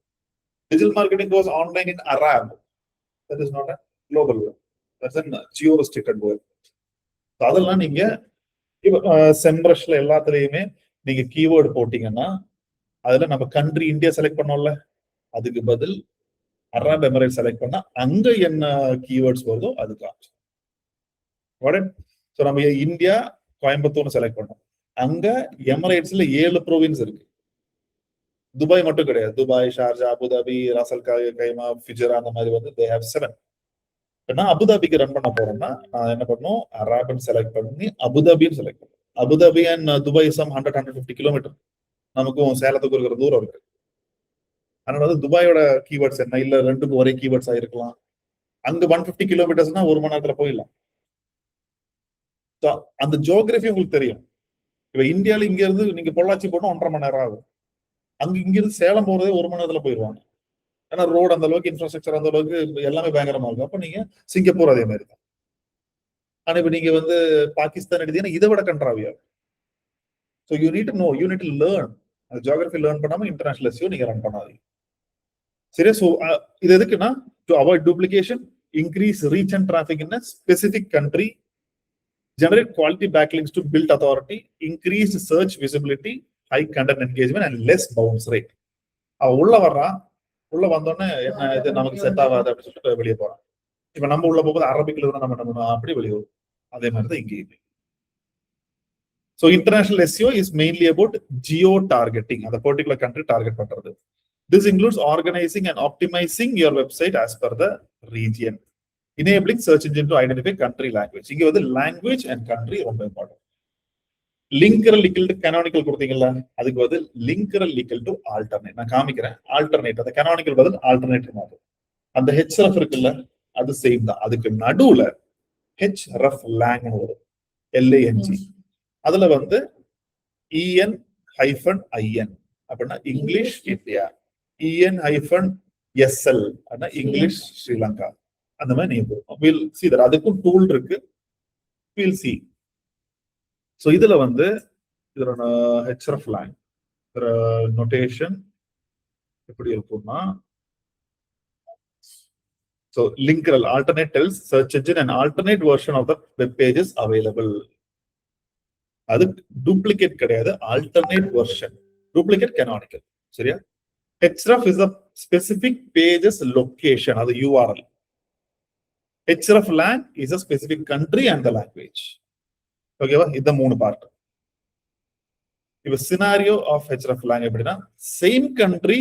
Digital marketing goes online in Arab, that is not a global world, that's an geo restricted world. அதெல்லாம் நீங்க செம்ரஷ்ல எல்லாத்துலயுமே நீங்க கீவேர்டு போட்டீங்கன்னா அதுல நம்ம கண்ட்ரி இந்தியா செலக்ட் பண்ணோம்ல, அதுக்கு பதில் அரப் எமிரேட் செலக்ட் பண்ணா அங்க என்ன கீவேர்ட்ஸ் வருதோ அதுக்காக. சோ நம்ம இந்தியா கோயம்புத்தூர்னு செலக்ட் பண்ணோம், அங்க எமிரேட்ஸ்ல 7 ப்ரோவின்ஸ் இருக்கு, துபாய் மட்டும் கிடையாது. துபாய், ஷார்ஜா, அபுதாபி, ராசல் கைமா, ஃபிஜரா அந்த மாதிரி வந்து they have 7. நான் அபுதாபிக்கு ரன் பண்ண போறேன்னா நான் என்ன பண்ணும், அரப்னு செலக்ட் பண்ணி அபுதாபின்னு செலக்ட் பண்ணும். Abu Dhabi and Dubai some 100-150 kilometre நமக்கும் சேலத்துக்கு இருக்கிற தூரம் இருக்கு. அதனால வந்து துபாயோட கீவேர்ட்ஸ் என்ன, இல்ல ரெண்டுக்கும் ஒரே கீவேர்ட்ஸா இருக்கலாம். அங்க 150 கிலோமீட்டர்ஸ்னா 1 மணி நேரத்துல போயிடலாம். அந்த ஜியோகிராஃபி உங்களுக்கு தெரியும். இப்ப இந்தியால இங்க இருந்து நீங்க பொள்ளாச்சி போனா 1.5 மணி நேரம் ஆகும், அங்க இங்க இருந்து சேலம் போறதே 1 மணி நேரத்துல போயிடுவாங்க. ஏன்னா ரோடு அந்த அளவுக்கு, இன்ஃப்ராஸ்ட்ரக்சர் அந்த அளவுக்கு எல்லாமே பயங்கரமா இருக்கும். அப்ப நீங்க சிங்கப்பூர் அதே மாதிரி தான். ஆனா இப்ப நீங்க வந்து பாகிஸ்தான் எடுத்தீங்கன்னா இதை விட கண்ட்ராவியா. So you need to know, you need to learn. அந்த ஜியோகிராஃபி லேர்ன் பண்ணாம இன்டர்நேஷனல் எஸ்இஓ நீங்க ரன் பண்ணாதீங்க. சரியா? ஸோ இது எதுக்குன்னா to avoid duplication, increase reach and traffic in a specific country, generate quality backlinks to build authority, increased search visibility, high content engagement and less bounce rate. உள்ள வர்றான், உள்ள வந்தோடனே என்ன இது நமக்கு செட் ஆகாது அப்படின்னு சொல்லிட்டு வெளியே போறான். இப்ப நம்ம உள்ள போகும்போது அரபிக்ல இருந்து நம்ம என்ன பண்ணுவோம், அப்படி வெளியே வரும். அதே மாதிரி தான் இங்கேயுமே. So international SEO is mainly about geo targeting, அந்த particular country target பண்றது. This includes organizing and optimizing your website as per the region, enabling search engine to identify country language. இங்க வந்து language and country ரொம்ப important. லிங்கரல் equal to canonical கொடுத்தீங்கல்ல, அதுக்கு வந்து லிங்கரல் equal to alternate. நான் காமிக்கிறேன். alternate, அந்த canonical பதில் alternate மாதிரி. அந்த href இருக்குல்ல, அது சேம் தான். அதுக்கு நடுவுல href lang வரும், LANG. அதுல வந்து en-in அப்படின்னா இங்கிலீஷ் இந்தியா, en-sl அப்படின்னா இங்கிலீஷ் ஸ்ரீலங்கா. அந்த மாதிரி நீங்க போகும். we'll see that. அதுக்கும் டூல் இருக்கு, we'll see. சோ இதுல வந்து இதோட href lang நோட்டேஷன் எப்படி இருக்கும்னா, so linkerel alternate tells search engine an alternate version of the web page is available. அது டூப்ளிகேட் கிடையாது, alternate version. Duplicate canonical. சரியா? href is a specific page's location, அது URL. href lang is a specific country and the language. ஓகேவா? இந்த 3 part. இப்ப scenario of hreflang எப்படின்னா same country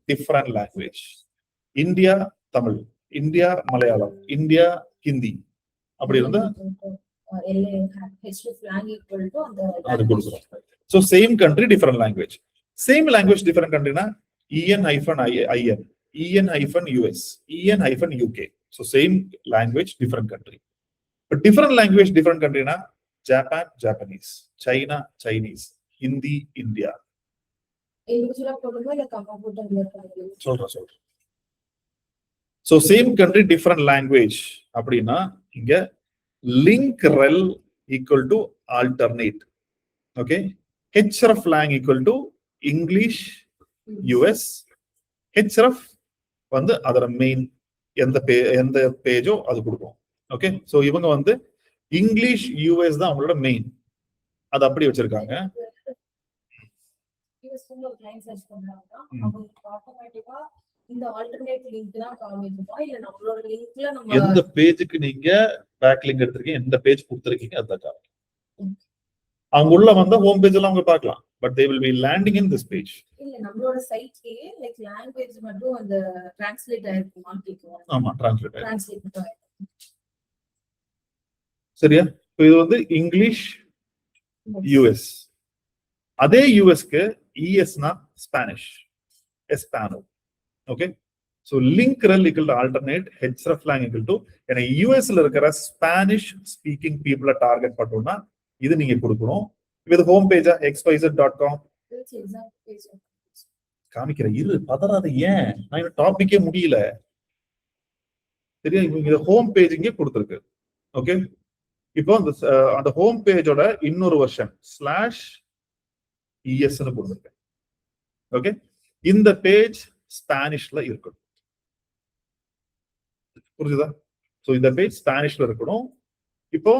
different language. India Tamil, India Malayalam, India Hindi அப்படி இருந்தா அது கொடுக்குறோம். So same country different language. Same language different கண்ட்ரினா EN-IN, EN-US, EN-UK. So same language different country. But different language, different country na Japan, Japanese, China, Chinese, Hindi, India. So same country, different language. அப்படின்னா இங்க link rel equal to alternate. Okay. hreflang equal to English, US. href வந்து அதோட main எந்த பேஜோ அது கொடுக்கும். Okay. So இவங்க வந்து English US தான் அவங்களோட மெயின். அது அப்படி வச்சிருக்காங்க. எந்த பேஜுக்கு நீங்க பேக் லிங்க் எடுத்திருக்கீங்க, எந்த பேஜ் கொடுத்திருக்கீங்க அதுதான் காமிக்கும். அவங்க உள்ள வந்தா ஹோம் பேஜ் எல்லாம் அவங்க பார்க்கலாம். But they will be landing in this page. இல்ல நம்மளோட சைட்லயே லைக் லாங்குவேஜ் மட்டும் அந்த ட்ரான்ஸ்லேட் ஆயிருக்கு மார்க்கெட்ல. ஆமா, ட்ரான்ஸ்லேட். சரியா? இது வந்து இங்கிலீஷ் யூஎஸ். அதே யூஎஸ்க்கு இஎஸ்னா ஸ்பானிஷ், எஸ்பானோ. Okay. So link rel equal to alternate hreflang equal to ஏன்னா யூஎஸ்ல இருக்கிற ஸ்பானிஷ் ஸ்பீக்கிங் பீப்புளை டார்கெட் பண்ணோம்னா இது நீங்க கொடுக்கணும். இது ஹோம் பேஜா xyz.com காமிக்கிற. இரு பதறாத, ஏன் நான் இந்த டாபிக்கே முடியல. சரியா? இவங்க ஹோம் பேஜ் இங்கே கொடுத்துருக்கு. ஓகே. இப்போ அந்த ஹோம் பேஜோட இன்னொரு வெர்ஷன் /es கொடுத்துருக்கேன். ஓகே. இந்த பேஜ் ஸ்பானிஷ்ல இருக்கணும். புரிஞ்சுதா? சோ இந்த பேஜ் ஸ்பானிஷ்ல இருக்கணும். இப்போ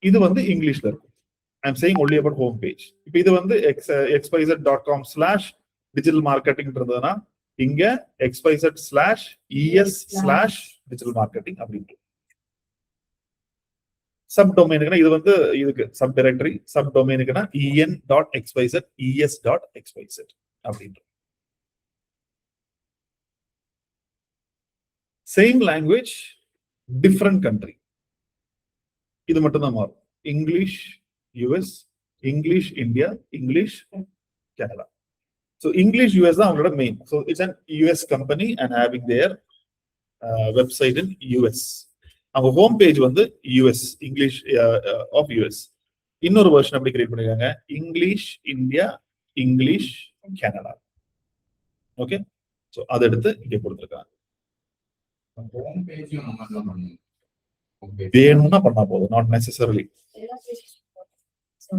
இது வந்து இங்கிலீஷ்ல இருக்கும். I'm saying only about home page. இப்போ இது வந்து xyz.com/digital marketing இருந்ததுன்னா இங்க xyz/es/digital marketing அப்படின்னு. சப் டொமைனுக்குனா இது வந்து இதுக்கு sub directory, sub டொமைனுக்குனா en.xyz, es.xyz அப்படின்ற. Same language different country. இது மட்டும் தான் மாறும். English US, English India, English Canada. So English US தான் அவங்களோட main. So it's an US company and having their website in US. அவங்க ஹோம் பேஜ் வந்து US, English of US. இன்னொரு version அப்படி கிரியேட் பண்ணிருக்காங்க, English India, English Canada. Okay. So அதை எடுத்து இங்க கொடுத்துருக்காங்க. வேணும்னா பண்ணா போதும், நாட் நெசசரிலி.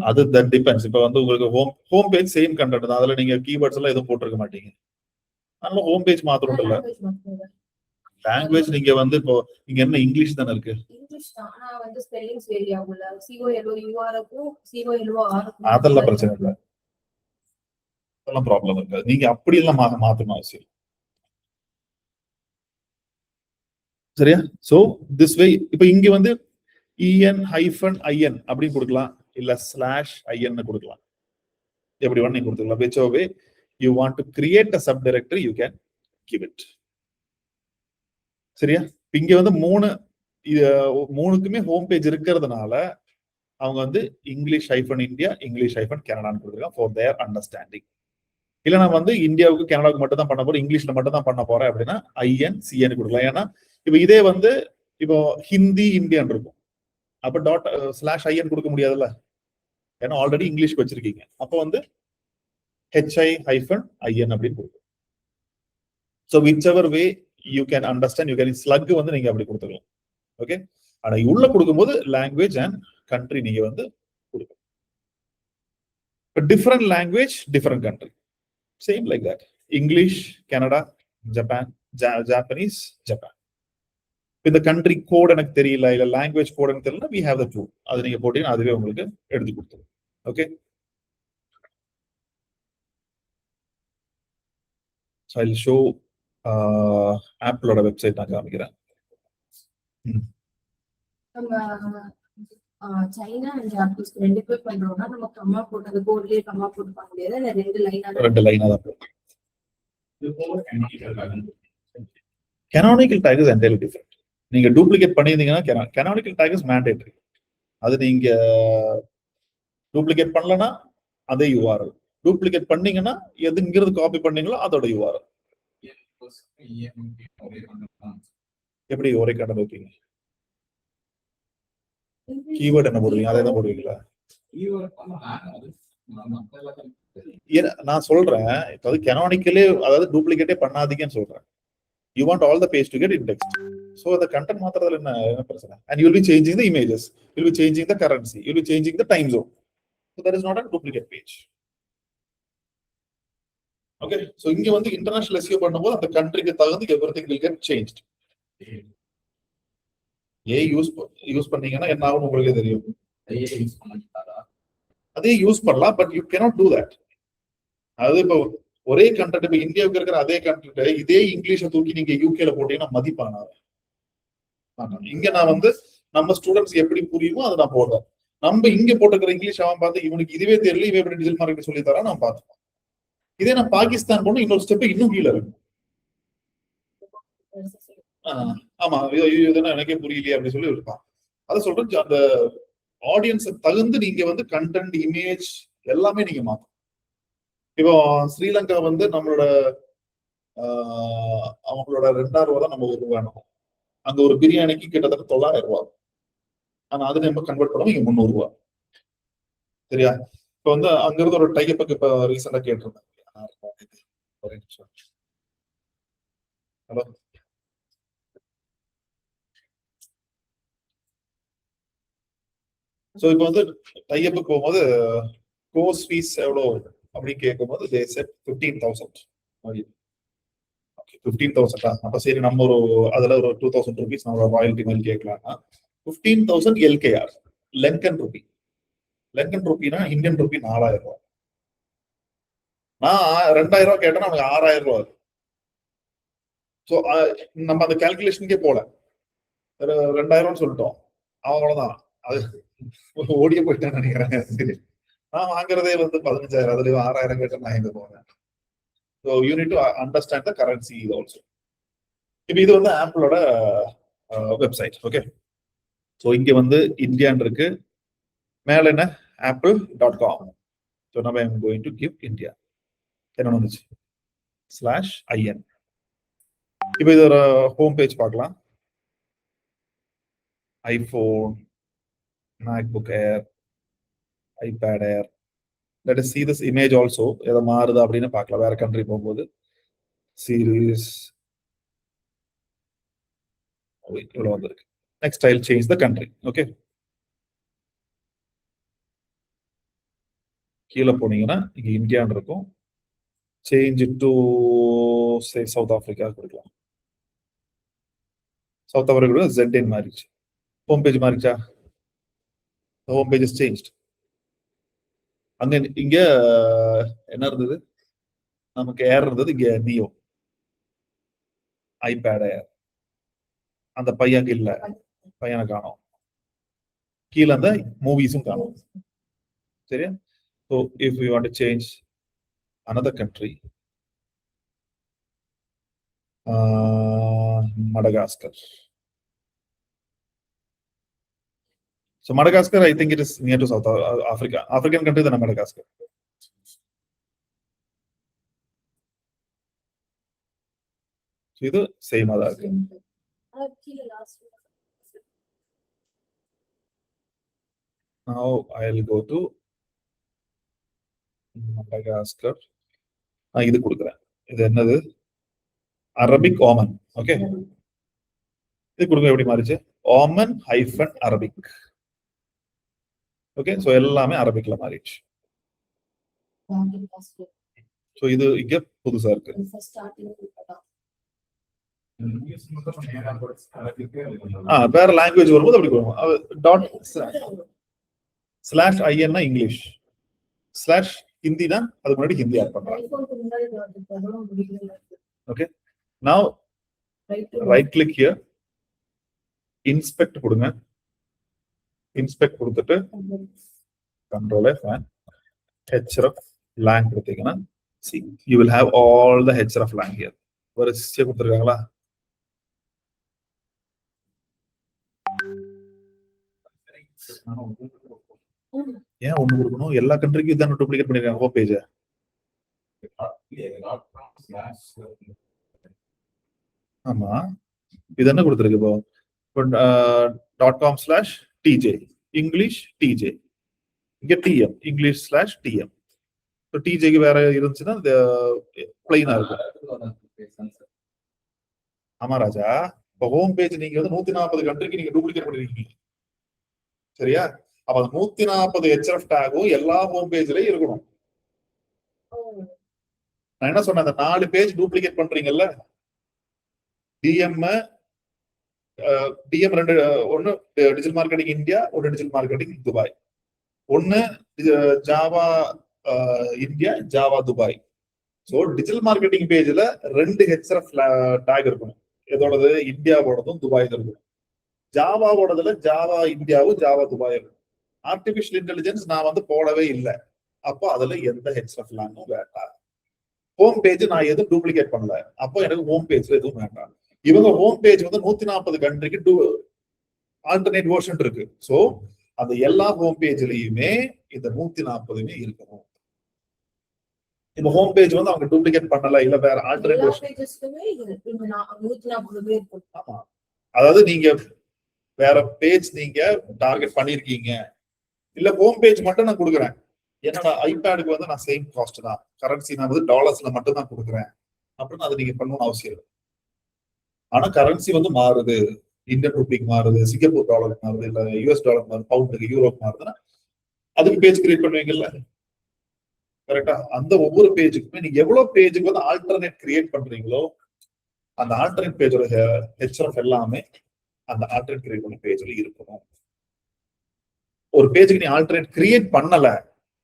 அது தட் டிபெண்ட்ஸ். இப்போ வந்து உங்களுக்கு ஹோம் பேஜ் சேம் கண்டென்ட் தான், அதுல நீங்க கீவேர்ட்ஸ் எல்லாம் எதுவும் போட்டிருக்க மாட்டீங்க. அதனால ஹோம் பேஜ் மாத்திரம் இல்ல, லாங்குவேஜ் நீங்க வந்து இப்போ இங்க என்ன இங்கிலீஷ் தானே இருக்கு. அதெல்லாம் பிரச்சனை இல்லை, அதெல்லாம் ப்ராப்ளம் இருக்காது. நீங்க அப்படி எல்லாம் மாத்தணும் அவசியம். சரியா? சோ திஸ் வே இப்போ இங்க வந்து en-in அப்படின்னு கொடுக்கலாம், இல்ல /in கொடுக்கலாம். எப்படி வேணா நீங்க கொடுத்துக்கலாம். whichever way you want to create a subdirectory you can give it. சரியா? இங்க வந்து மூணுக்குமே ஹோம் பேஜ் இருக்கிறதுனால அவங்க வந்து இங்கிலீஷ் -இந்தியா, இங்கிலீஷ் -கனடான்னு கொடுத்துருக்காங்க ஃபார் தேர் அண்டர்ஸ்டாண்டிங். இல்ல நான் வந்து இந்தியாவுக்கு கனடாவுக்கு மட்டும் தான் பண்ண போறேன், இங்கிலீஷ்ல மட்டும் தான் பண்ண போறேன் அப்படின்னா IN-CN கொடுக்கலாம். ஏன்னா இப்ப இதே வந்து இப்போ ஹிந்தி இந்தியான்னு இருக்கும், அப்ப /in கொடுக்க முடியாதுல்ல, ஏன்னா ஆல்ரெடி இங்கிலீஷ்க்கு வச்சிருக்கீங்க. அப்போ வந்து HI-IN அப்படின்னு கொடுக்கும். So whichever way you can understand, you can slug வந்து நீங்க அப்படி கொடுத்துக்கலாம். ஓகே. ஆனா உள்ள கொடுக்கும்போது லாங்குவேஜ் அண்ட் கண்ட்ரி நீங்க வந்து கொடுக்கணும். Different language different country, same like that. English Canada, Japan, Japanese Japan. இந்த கண்ட்ரி கோட் எனக்கு தெரியல, இல்ல லாங்குவேஜ் கோட் எனக்கு தெரியல, we have the tool. அது நீங்க போட்டீங்கன்னா அதுவே உங்களுக்கு எழுதி கொடுத்துரும். ஓகே. So I'll show ஆப்பிளோட வெப்சைட் நான் காமிக்கிறேன். சைனா அண்ட் ஜாப்பனீஸ் ரெண்டு பேர் பண்றோம்னா நம்ம கம்மா போட்டு அந்த கோட்லயே கம்மா போட்டு பண்ண முடியாது. இல்ல ரெண்டு லைனா ரெண்டு லைனா தான் போகும். canonical tag is entirely different. நீங்க டூப்ளிகேட் பண்ணியிருந்தீங்கன்னா canonical tag is mandatory. அது நீங்க டூப்ளிகேட் பண்ணலன்னா அதே URL. டூப்ளிகேட் பண்ணீங்கன்னா எதுங்கிறது காப்பி பண்ணீங்களோ அதோட URL. எப்படி ஒரே கண்டென்ட் வைப்பீங்க? கீவேர்ட் என்ன போடுவீங்க? அதே தான் போடுவீங்களா? நான் சொல்றேன் இப்போ அது கெனானிக்கலே, அதாவது டூப்ளிகேட்டே பண்ணாதீங்கன்னு சொல்றேன். You want all the page to get indexed. So the content மாத்திரத்துல என்ன பிரச்சனை? And you will be changing the images, you will be changing the currency, you will be changing the time zone. So that is not a duplicate page. Okay, so இங்க வந்து international SEO பண்ணும்போது அந்த கண்ட்ரிக்கு தகுந்து everything will get changed. Use பண்ணீங்கன்னா என்ன ஆகும் உங்களுக்கு தெரியும். அதே யூஸ் பண்ணலாம், but you cannot do that. அது இப்போ ஒரே கண்டென்ட், இப்ப இந்தியாவுக்கு இருக்கிற அதே கண்டென்ட் இதே இங்கிலீஷை தூக்கி நீங்க யூகேல போட்டீங்கன்னா மதிப்பான. இங்க நான் வந்து நம்ம ஸ்டூடெண்ட்ஸ் எப்படி புரியுமோ அதை நான் போடுறேன். நம்ம இங்க போட்டுக்கிற இங்கிலீஷ் அவன் பார்த்து இவனுக்கு இதுவே தெரியல, இவன் எப்படி டிஜிட்டல் மார்க்கெட்டிங் சொல்லி தரா நான் பார்த்துப்பேன். இதே நான் பாகிஸ்தான் போனா இன்னொரு ஸ்டெப் இன்னும் கீழே இருக்கும். ஆமா, இதுனா எனக்கே புரியலையே அப்படின்னு சொல்லி இருப்பான். அதை சொல்றேன், அந்த ஆடியன்ஸ் தகுந்து நீங்க வந்து கண்டென்ட், இமேஜ் எல்லாமே நீங்க மாத்தணும். இப்போ ஸ்ரீலங்கா வந்து நம்மளோட அவங்களோட 2000 ரூபா தான் நம்ம ₹1 அங்க ஒரு பிரியாணிக்கு கிட்டத்தட்ட ₹900. ஆனா அது நம்ம கன்வெர்ட் பண்ணோம் இங்க ₹300. சரியா? இப்ப வந்து அங்க இருந்து ஒரு டைப் இப்ப ரீசெண்டா கேட்டிருந்தேன். ஹலோ, சோ இப்ப வந்து டைப் போகும்போது கோர்ஸ் ஃபீஸ் எவ்வளவு அப்படின்னு கேட்கும்போது they said 15,000. 15,000. அப்ப சரி, நம்ம ஒரு அதுல ஒரு 2,000 rupees நம்ம ராயல்டி மாதிரி கேட்கலாம்னா 15,000 LKR, Lankan Ruby. Lankan Rubina Indian Ruby ₹4,000. நான் ₹2,000 கேட்டேன்னா நமக்கு ₹6,000. ஸோ நம்ம அந்த கால்குலேஷனுக்கே போல, 2,000 சொல்லிட்டோம், அவ்வளவுதான். அது ஓடியே போயிட்டேன்னு நினைக்கிறேன். நான் வாங்குறதே வந்து 15,000, அதுலயும் 6,000 கேட்டேன், நான் எங்க போனேன். So you need to understand the currency also. இப்போ இது வந்து ஆப்பிளோட வெப்சைட். ஓகே, ஸோ இங்க வந்து இந்தியான் இருக்கு, மேல என்ன apple.com. ஸோ நம்ம I'm going to give India. என்ன வந்துச்சு /in. இப்போ இது ஒரு ஹோம் பேஜ் பார்க்கலாம். IPhone, MacBook Air, iPad air. Let us see this image also. எதை மாறுதா அப்படின்னு பார்க்கலாம் வேற கண்ட்ரி போகும்போது. சீரீஸ் இவ்வளவு வந்திருக்கு. Next I will change the country. Okay, கீழே போனீங்கன்னா இங்க இந்தியான்னு இருக்கும். Change to say South Africa கொடுக்கலாம். சவுத் ஆப்பிரிக்கா ZN மாறிடுச்சு. ஹோம் பேஜ் மாறிச்சா? Home page is changed. அங்க இங்க என்ன இருந்தது? நமக்கு ஏர் இருந்தது, இங்க நியோ, ஐபேட் ஏர். அந்த பையன் இல்ல, பையனை காணோம். கீழே அந்த மூவிஸும் காணோம். சரியா? So if you want to change another country, Madagascar. So Madagascar, I think it is near to South Africa. African country than Madagascar. So இது சேமா தான் இருக்கு. Now I'll go to Madagascar. இது கொடுக்குறேன். இது என்னது? Arabic Oman. ஓகே, இது கொடுங்க. எப்படி மாறிச்சு? Oman -Arabic. ஓகே, சோ எல்லாமே அரபிக்ல மாறிடுச்சு. சோ இது இங்க புதுசா இருக்கு. வேற லாங்குவேஜ் வரும்போது அப்படி போகும். ./in இங்கிலீஷ், /ஹிந்தி தான் அதுக்கு முன்னாடி ஹிந்தி ஆட் பண்றாங்க. Okay, now right click here, inspect கொடுங்க. இன்ஸ்பெக்ட் கொடுத்துட்டு control F and href lang கொடுத்தீங்கன்னா see you will have all the href lang here. வரிசையா கொடுத்துருக்காங்களா? ஏன் ஒண்ணு கொடுக்கணும்? எல்லா கண்ட்ரிக்கும் இதான் டூப்ளிகேட் பண்ணிருக்காங்க ஹோம் பேஜ். ஆமா, இது என்ன கொடுத்துருக்கு இப்போ .com/tj இங்கிலீஷ் tj, இங்க tm English/tm. டிஜேக்கு வேற இருந்துச்சுன்னா பிளைனா இருக்கும். ஆமா ராஜா, இப்போ ஹோம் பேஜ் நீங்க வந்து 140 கண்ட்ரிக்கு நீங்க டூப்ளிகேட் பண்ணிருக்கீங்க, சரியா? அப்ப 140 href டேகும் எல்லா ஹோம் பேஜ்லயும் இருக்கணும். நான் என்ன சொன்னேன், அந்த 4 பேஜ் டூப்ளிகேட் பண்றீங்கல்ல, டிஎம் ரெண்டு, ஒன்னு டிஜிட்டல் மார்க்கெட்டிங் இந்தியா, ஒன்னு டிஜிட்டல் மார்க்கெட்டிங் துபாய், ஒன்னு Java India, Java Dubai. So digital marketing பேஜ்ல 2 href டேக் இருக்கணும். எதோடது? இந்தியாவோடதும் துபாய் இருக்கணும். ஜாவாவோடதுல ஜாவா இந்தியாவும் ஜாவா துபாய் இருக்கும். ஆர்டிபிஷியல் இன்டெலிஜென்ஸ் நான் வந்து போடவே இல்லை, அப்போ அதுல எந்த href லாங்கும் வேண்டாம். ஹோம் பேஜ் நான் எதுவும் டூப்ளிகேட் பண்ணல, அப்போ எனக்கு ஹோம் பேஜ்ல எதுவும் வேண்டாம். இவங்க ஹோம் பேஜ் வந்து 140 கண்ட்ரிக்கு ஆல்டர்னேட் வெர்ஷன் இருக்கு. சோ அந்த எல்லா ஹோம் பேஜ்லயுமே இந்த 140மே இருக்கணும். இந்த ஹோம் பேஜ் வந்து அவங்க டூப்ளிகேட் பண்ணல, இல்ல வேற ஆல்டர்னேட் வெர்ஷன். ஆமா, அதாவது நீங்க வேற பேஜ் நீங்க டார்கெட் பண்ணிருக்கீங்க, இல்ல ஹோம் பேஜ் மட்டும் நான் கொடுக்குறேன், என்னோட ஐபேடுக்கு வந்து நான் சேம் காஸ்ட் தான், கரன்சி நான் வந்து டாலர்ஸ்ல மட்டும் தான் கொடுக்குறேன் அப்படின்னு அதை நீங்க பண்ணணும்னு அவசியம் இல்லை. ஆனா கரன்சி வந்து மாறுது, இந்தியன் ரூபிக்கு மாறுது, சிங்கப்பூர் டாலருக்கு மாறுது, இல்ல யூஎஸ் டாலர் மாறுது, பவுண்டுக்கு, யூரோப் மாறுதுன்னா அதுக்கு பேஜ் கிரியேட் பண்ணுவீங்கல்ல, கரெக்டா? அந்த ஒவ்வொரு பேஜுக்குமே நீங்க எவ்வளவு பேஜுக்கு வந்து ஆல்டர்னேட் கிரியேட் பண்றீங்களோ அந்த ஆல்டர்னேட் பேஜோட href எல்லாமே அந்த ஆல்டர்னேட் கிரியேட் பண்ண பேஜ்ல இருக்கணும். ஒரு பேஜுக்கு நீ ஆல்டர்னேட் கிரியேட் பண்ணல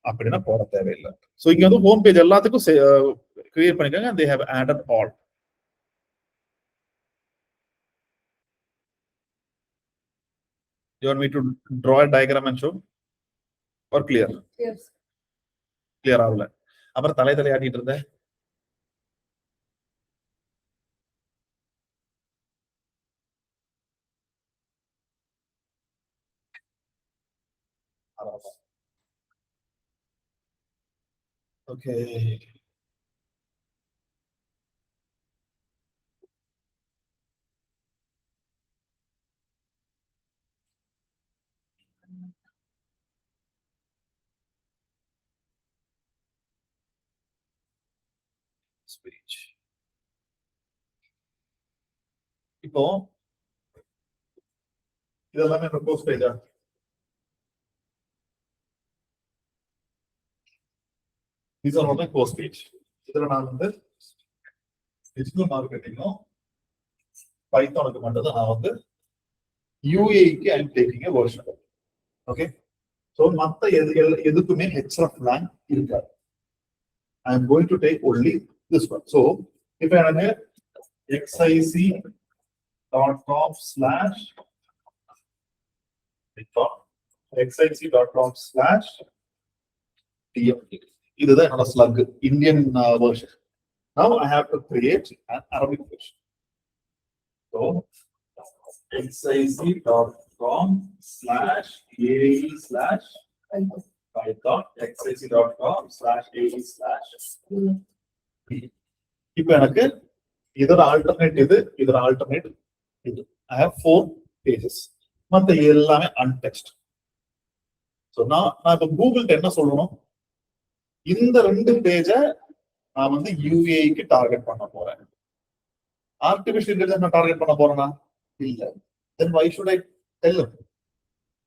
அப்படின்னா போட தேவையில்லை. சோ இங்க வந்து ஹோம் பேஜ் எல்லாத்துக்கும் கிரியேட் பண்ணிருக்காங்க. they have added all. You want me to draw a diagram and show or clear? Yes. Clear ஆகல. அப்புறம் தலையாட்டிட்டு இருந்தேன். Okay. Speech. இப்போ இதெல்லாமே propose பேஜா? These are all my post page. இதுல நான் வந்து டிஜிட்டல் மார்க்கெட்டிங்கும் பைத்தானுக்கு மட்டும் தான் நான் வந்து யூஏக்கு I am taking a version. Okay, so மத்த எதுக்குமே href lang இருக்காது. I am going to take only this one. So if I am xic.com/tm. இதுதான் என்னோட slug Indian version. Now I have to create an Arabic version. So xic.com/ae/python xic.com/ae/. இப்போ எனக்கு இதோட alternate இதோட alternate இது. I have 4 pages. மத்த எல்லாமே அன்டெக்ஸ்ட். So நான் இப்ப கூகுள்ட்ட என்ன சொல்லணும், இந்த 2 பேஜ நான் வந்து யூஏக்கு டார்கெட் பண்ண போறேன். ஆர்டிபிஷியல் இன்டெலிஜென்ஸ் நான் டார்கெட் பண்ண போறேனா? இல்ல. Then why should I tell them?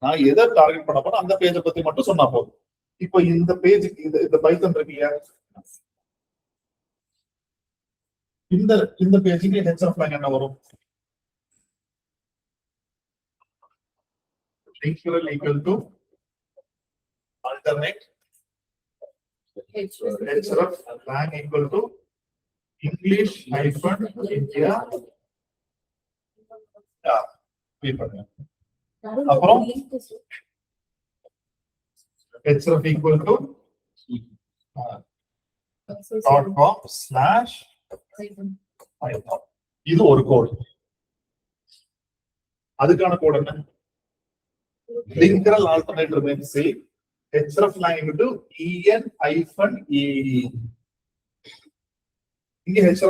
நான் எதை டார்கெட் பண்ண போறேன் அந்த பேஜை பத்தி மட்டும் சொன்னா போதும். இப்போ இந்த பேஜுக்கு இந்த பைத்தன் இருக்கீங்க, இந்த பேஜுக்கு href lang என்ன வரும்? equal to alternate href lang equal to English hyphen India. அப்புறம் href equal to .com/python. இது ஒரு கோட். அதுக்கான கோட் என்ன? literal alternate remains same. href equal to en-ae. இங்க href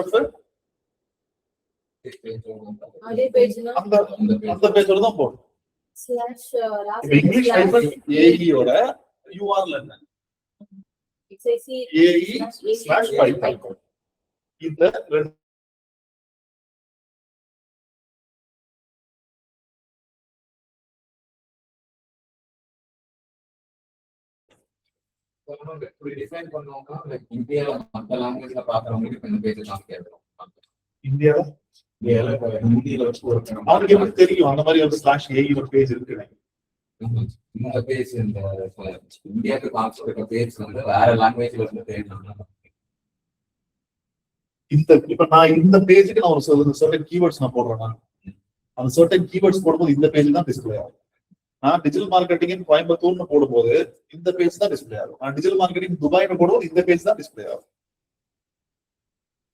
அதே பேஜ்னா அந்த பேஜ்ல தான் போடும். ஸ்லாஷ் இப்ப இங்கிலீஷ் -ae ஓட URL என்ன? ae/python. இந்த ரெண்டு டிசைன் பண்ணுவாங்க. லைக் இந்தியால மத்த லாங்குவேஜ்ல பாக்குறவங்களுக்கு இந்த பேஜ் தான் கேட்கணும். இந்தியால ஹிந்தியில வச்சு ஒரு அவங்களுக்கு எப்படி தெரியும் அந்த மாதிரி ஒரு /ae ஒரு பேஜ் இருக்கு? இந்த பேஜ் இந்த இந்தியாவுக்கு காமிச்சிருக்க பேஜ் வந்து வேற லாங்குவேஜ்ல இருந்து பேஜ். இப்ப நான் இந்த பேஜுக்கு நான் ஒரு சர்டன் கீவேர்ட்ஸ் நான் போடுறேன்னா அந்த சர்டன் கீவேர்ட்ஸ் போடும்போது இந்த பேஜ் தான் டிஸ்பிளே ஆகும். நான் டிஜிட்டல் மார்க்கெட்டிங் கோயம்புத்தூர்னு போடும்போது இந்த பேஜ் தான் டிஸ்பிளே ஆகும். நான் டிஜிட்டல் மார்க்கெட்டிங் துபாய்னு போடும்போது இந்த பேஜ் தான் டிஸ்பிளே ஆகும்.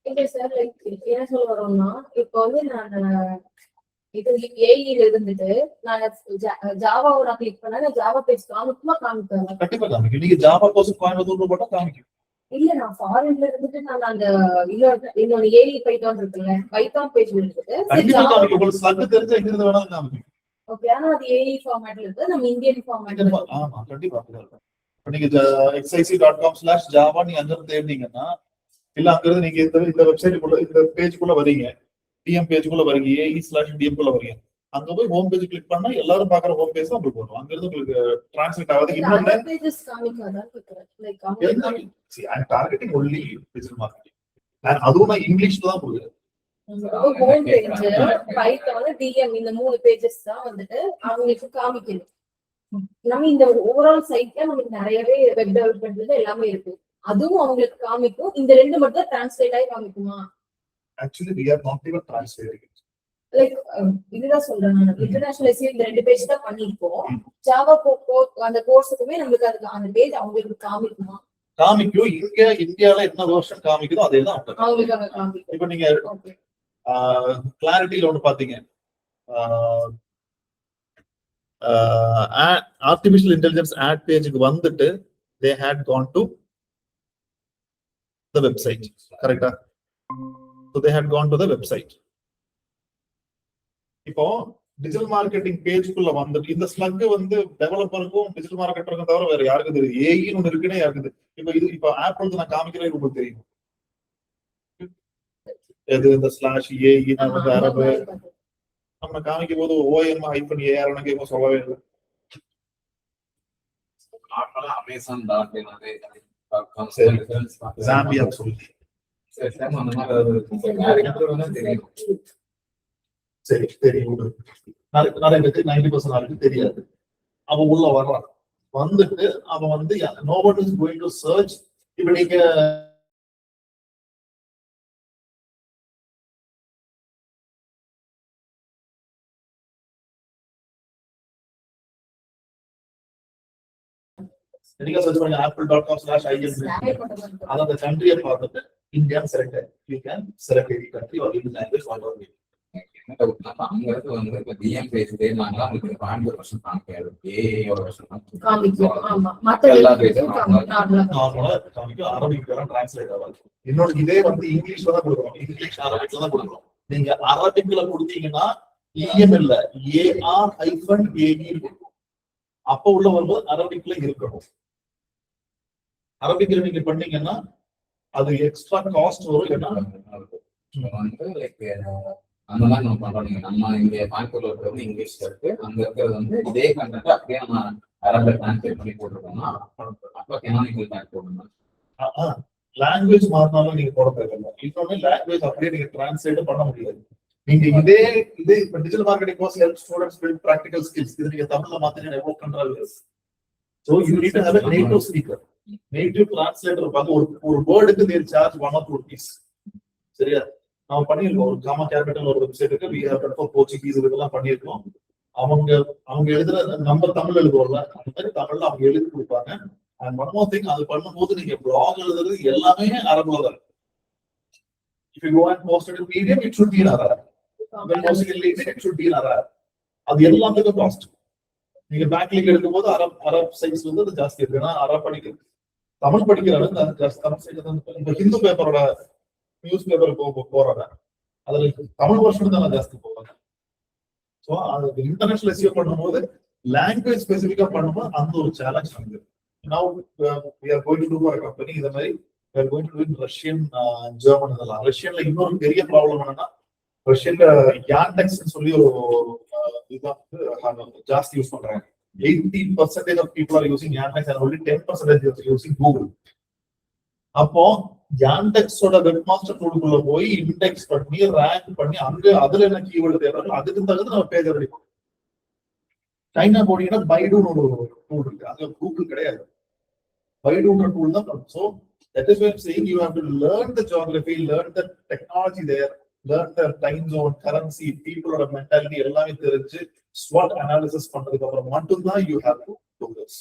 இல்ல சார், லைக் என்ன சொல்ல வரோம்னா, இப்போ வந்து நான் இது ஏஇல இருந்துட்டு நான் ஜாவாவை நான் கிளிக் பண்ணா ஜாவா பேஜ் காமிப்பேன். கண்டிப்பா காமிக்கும். நீங்க ஜாவா கோர்ஸ் கோயம்புத்தூர்னு போட்டா காமிக்கும். இல்ல நான் ஃபாரின்ல இருந்துட்டு நான் அந்த இன்னொரு ஏஇ பைத்தான் இருக்குல்ல, பைத்தான் பேஜ் இருந்துட்டு கண்டிப்பா காமிக்கும். உங்களுக்கு ஸ்லக் தெரிஞ்ச எங்க இருந்து வேணாலும் காமிக்கும். ஓகே, ஆனா அது ஏஇ ஃபார்மேட்ல இருக்கு, நம்ம இந்தியன் ஃபார்மேட்ல. ஆமா கண்டிப்பா. நீங்க xyz.com/java நீங்க அங்க இருந்து தேடினீங்கன்னா இல்ல அங்க இருந்து நீங்க இந்த வெப்சைட்டுக்குள்ள இந்த பேஜ்க்குள்ள வரீங்க, டிஎம் பேஜ்க்குள்ள வரீங்க, ae/dm குள்ள வரீங்க. அங்க போய் ஹோம் பேஜ் கிளிக் பண்ணா எல்லாரும் பாக்குற ஹோம் பேஜ் தான் உங்களுக்கு வரும். அங்க இருந்து உங்களுக்கு டிரான்ஸ்லேட் ஆகாது. இன்னொன்னு பேஜஸ் காமிக்காதா? Like I'm targeting only digital marketing. நான் அதுவும் நான் இங்கிலீஷ்ல தான் போடுறேன். ஹோம் பேஜ் பைத்தான் டிஎம் இந்த மூணு பேஜஸ் தான் வந்துட்டு அவங்களுக்கு காமிக்கணும். நம்ம இந்த ஓவரால் சைட்ல நமக்கு நிறையவே வெப் டெவலப்மெண்ட்ல எல்லாமே இருக்கு, அதுவும் அவங்களுக்கு காமிக்கும். இந்த ரெண்டு மட்டும் தான் டிரான்ஸ்லேட் ஆகி காமிக்குமா? Actually we are not even translating it. Like இதுதான் சொல்றேன் நான், இன்டர்நேஷனல் இந்த ரெண்டு பேஜ் தான் பண்ணிருக்கோம். ஜாவா அந்த கோர்ஸுக்குமே நம்மளுக்கு அதுக்கு அந்த பேஜ் அவங்களுக்கு காமிக்குமா? காமிக்கும். இங்க இந்தியால என்ன வெர்ஷன் காமிக்குதோ அதே தான் அவங்களுக்கு அங்க காமிக்கும். இப்ப நீங்க கிளாரிட்டில ஒண்ணு பாத்தீங்க, ஆர்டிபிஷியல் இன்டெலிஜென்ஸ் ஆட் பேஜுக்கு வந்துட்டு they had gone to the website, கரெக்டா? so they had gone to the website. இப்போ டிஜிட்டல் மார்க்கெட்டிங் பேஜ்க்குள்ள வந்து இந்த ஸ்லக் வந்து டெவலப்பருக்கும் டிஜிட்டல் மார்க்கெட்டருக்கும் தவிர வேற யாருக்கும் தெரியும்? ஏஇன்னு ஒண்ணு இருக்குன்னே யாருக்கு தெரியும்? இப்ப ஆப் வந்து நான் காமிக்கிறேன், உங்களுக்கு தெரியும் எது இந்த /ae நான் வந்து அரபு நம்ம காமிக்கும் போது OM-AR கேட்கும் சொல்லவே இல்லை. ஜாம்பியா சொல்லி சரி தெரியும். நிறைய பேருக்கு 90% ஆளுக்கு தெரியாது. அவன் உள்ள வர்றான், வந்துட்டு அவன் வந்து no one is going to search. இப்ப நீங்க நீங்க சர்ச் பண்ணுங்க apple.com/in. அத அந்த கண்ட்ரியை பார்த்துட்டு இந்தியான்னு select you can select any country or any language whatever. அங்க இருந்து வந்து இப்ப டிஎம் பேஜ் தேடினாங்களா உங்களுக்கு பாயிண்ட் வருஷன் காமிக்காது, ஏஐயோட வருஷன் காமிக்கும். ஆமா, மத்த எல்லா பேஜும் நார்மலா காமிக்கும். அரபிக்ல டிரான்ஸ்லேட் ஆகாது. இன்னொரு இதே வந்து இங்கிலீஷ்ல தான் கொடுக்குறோம், இங்கிலீஷ் அரபிக்ல தான் கொடுக்குறோம். நீங்க அரபிக்ல கொடுத்தீங்கன்னா EM இல்ல AR-AE அப்ப உள்ள வரும்போது அரபிக்ல இருக்கணும். அரபிக்ல நீங்க பண்ணீங்கன்னா அது எக்ஸ்ட்ரா காஸ்ட் வரும். ஏன்னா வந்து லைக் அந்த மாதிரி நம்ம பண்றோம். நம்ம இங்க பாயிண்ட்ல இருக்கிறது இங்கிலீஷ்ல இருக்கு, அங்க இருக்கிறது வந்து இதே கண்டென்ட் அப்படியே நம்ம அரபில டிரான்ஸ்லேட் பண்ணி போட்டுருக்கோம்னா அப்ப கெனானிக்கல் டேக் போடணும். லாங்குவேஜ் மாறினாலும் நீங்க போட தேவையில்லை. இன்னொன்னு லாங்குவேஜ் அப்படியே நீங்க டிரான்ஸ்லேட் பண்ண முடியாது. நீங்க இதே இப்ப digital marketing course help students build practical skills. இது நீங்க தமிழ்ல மாத்தினா எவ்வளவு control. So you need to have a native speaker, native translator. ஒரு வேர்டுக்கு they charge 1 or 2 rupees. சரியா? நாம பண்ணிருக்கோம். ஒரு காமா கேபிட்டல் ஒரு வெப்சைட்டுக்கு we have done for Portuguese இதெல்லாம் பண்ணிருக்கோம். அவங்க அவங்க எழுதுற நம்ம தமிழ் எழுதுவோம்ல அந்த மாதிரி தமிழ்ல அவங்க எழுதி கொடுப்பாங்க. அண்ட் ஒன் மோர் திங், அது பண்ணும்போது நீங்க பிளாக் எழுதுறது எல்லாமே அரபுல தான். If you go and post it in Medium, it should be in Arab. When posting in LinkedIn, it should be in Arab. அது எல்லாத்துக்கும் காஸ்ட். நீங்க பேக்லிங்க் எடுக்கும்போது அரப் சைஸ் வந்து அது ஜாஸ்தி இருக்கு. ஏன்னா அரப் படிக்கிறது தமிழ் படிக்கிறாங்க இந்த ஹிந்து பேப்பரோட நியூஸ் பேப்பர் போறாங்க, அதுல தமிழ் வருஷம் தான் ஜாஸ்தி போவாங்க. ஸோ அது இன்டர்நேஷனல் எஸ்இஓ பண்ணும்போது லாங்குவேஜ் ஸ்பெசிஃபிக்கா பண்ணும்போது அந்த ஒரு சேலஞ்ச் வந்து now we are going to do for a company இந்த மாதிரி we are going to do in Russian, German இதெல்லாம். ரஷ்யன்ல இன்னொரு பெரிய ப்ராப்ளம் என்னன்னா ரஷ்யன்ல யாண்டெக்ஸ் சொல்லி ஒரு இதான் ஜாஸ்தி யூஸ் பண்றாங்க. 80% of people are using Yandex and only 10% are using Google. அப்போ யாண்டெக்ஸோட வெப்மாஸ்டர் டூலுக்குள்ள போய் இண்டெக்ஸ் பண்ணி ரேங்க் பண்ணி அங்க அதுல என்ன கீவேர்டு தேவை அதுக்கு தகுந்த நம்ம பேஜ் ரெடி பண்ணுவோம். சைனா போனீங்கன்னா பைடுன்னு ஒரு டூல் இருக்கு, அங்க கூகுள் கிடையாது, பைடுன்ற டூல் தான். So that is why I'm saying you have to learn the geography, learn the technology there, learn the time zone, currency, people or mentality எல்லாமே தெரிஞ்சு SWOT அனாலிசிஸ் பண்றதுக்கு அப்புறம் மட்டும்தான் you have to do this.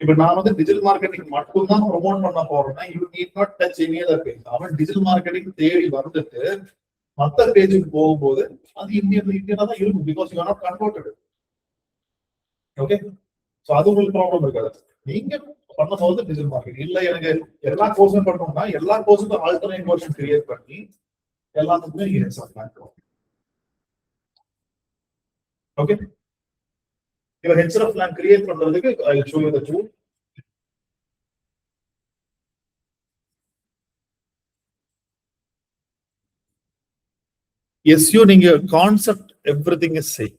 இப்ப நான் வந்து digital marketing மட்டும் தான் ப்ரொமோட் பண்ண போறேன்னா you need not touch any other page. அவன் டிஜிட்டல் மார்க்கெட்டிங் தேடி வந்துட்டு மத்த பேஜுக்கு போகும்போது அது இந்தியனா தான் இருக்கும், because you are not converted. Okay, so அது உங்களுக்கு ப்ராப்ளம் இருக்காது. நீங்க பண்ணும்போது டிஜிட்டல் மார்க்கெட்டிங் இல்ல எனக்கு எல்லா கோர்ஸும் பண்ணணும்னா எல்லா கோர்ஸுக்கும் ஆல்டர்னேட் வெர்ஷன் கிரியேட் பண்ணி எல்லாத்துக்குமே நீங்க எக்ஸாம் பிளான் பண்ணுவோம். ஓகே, இப்ப ஹெச்ஆர் பிளான் கிரியேட் பண்றதுக்கு I will show you the tool. So நீங்க concept everything is same,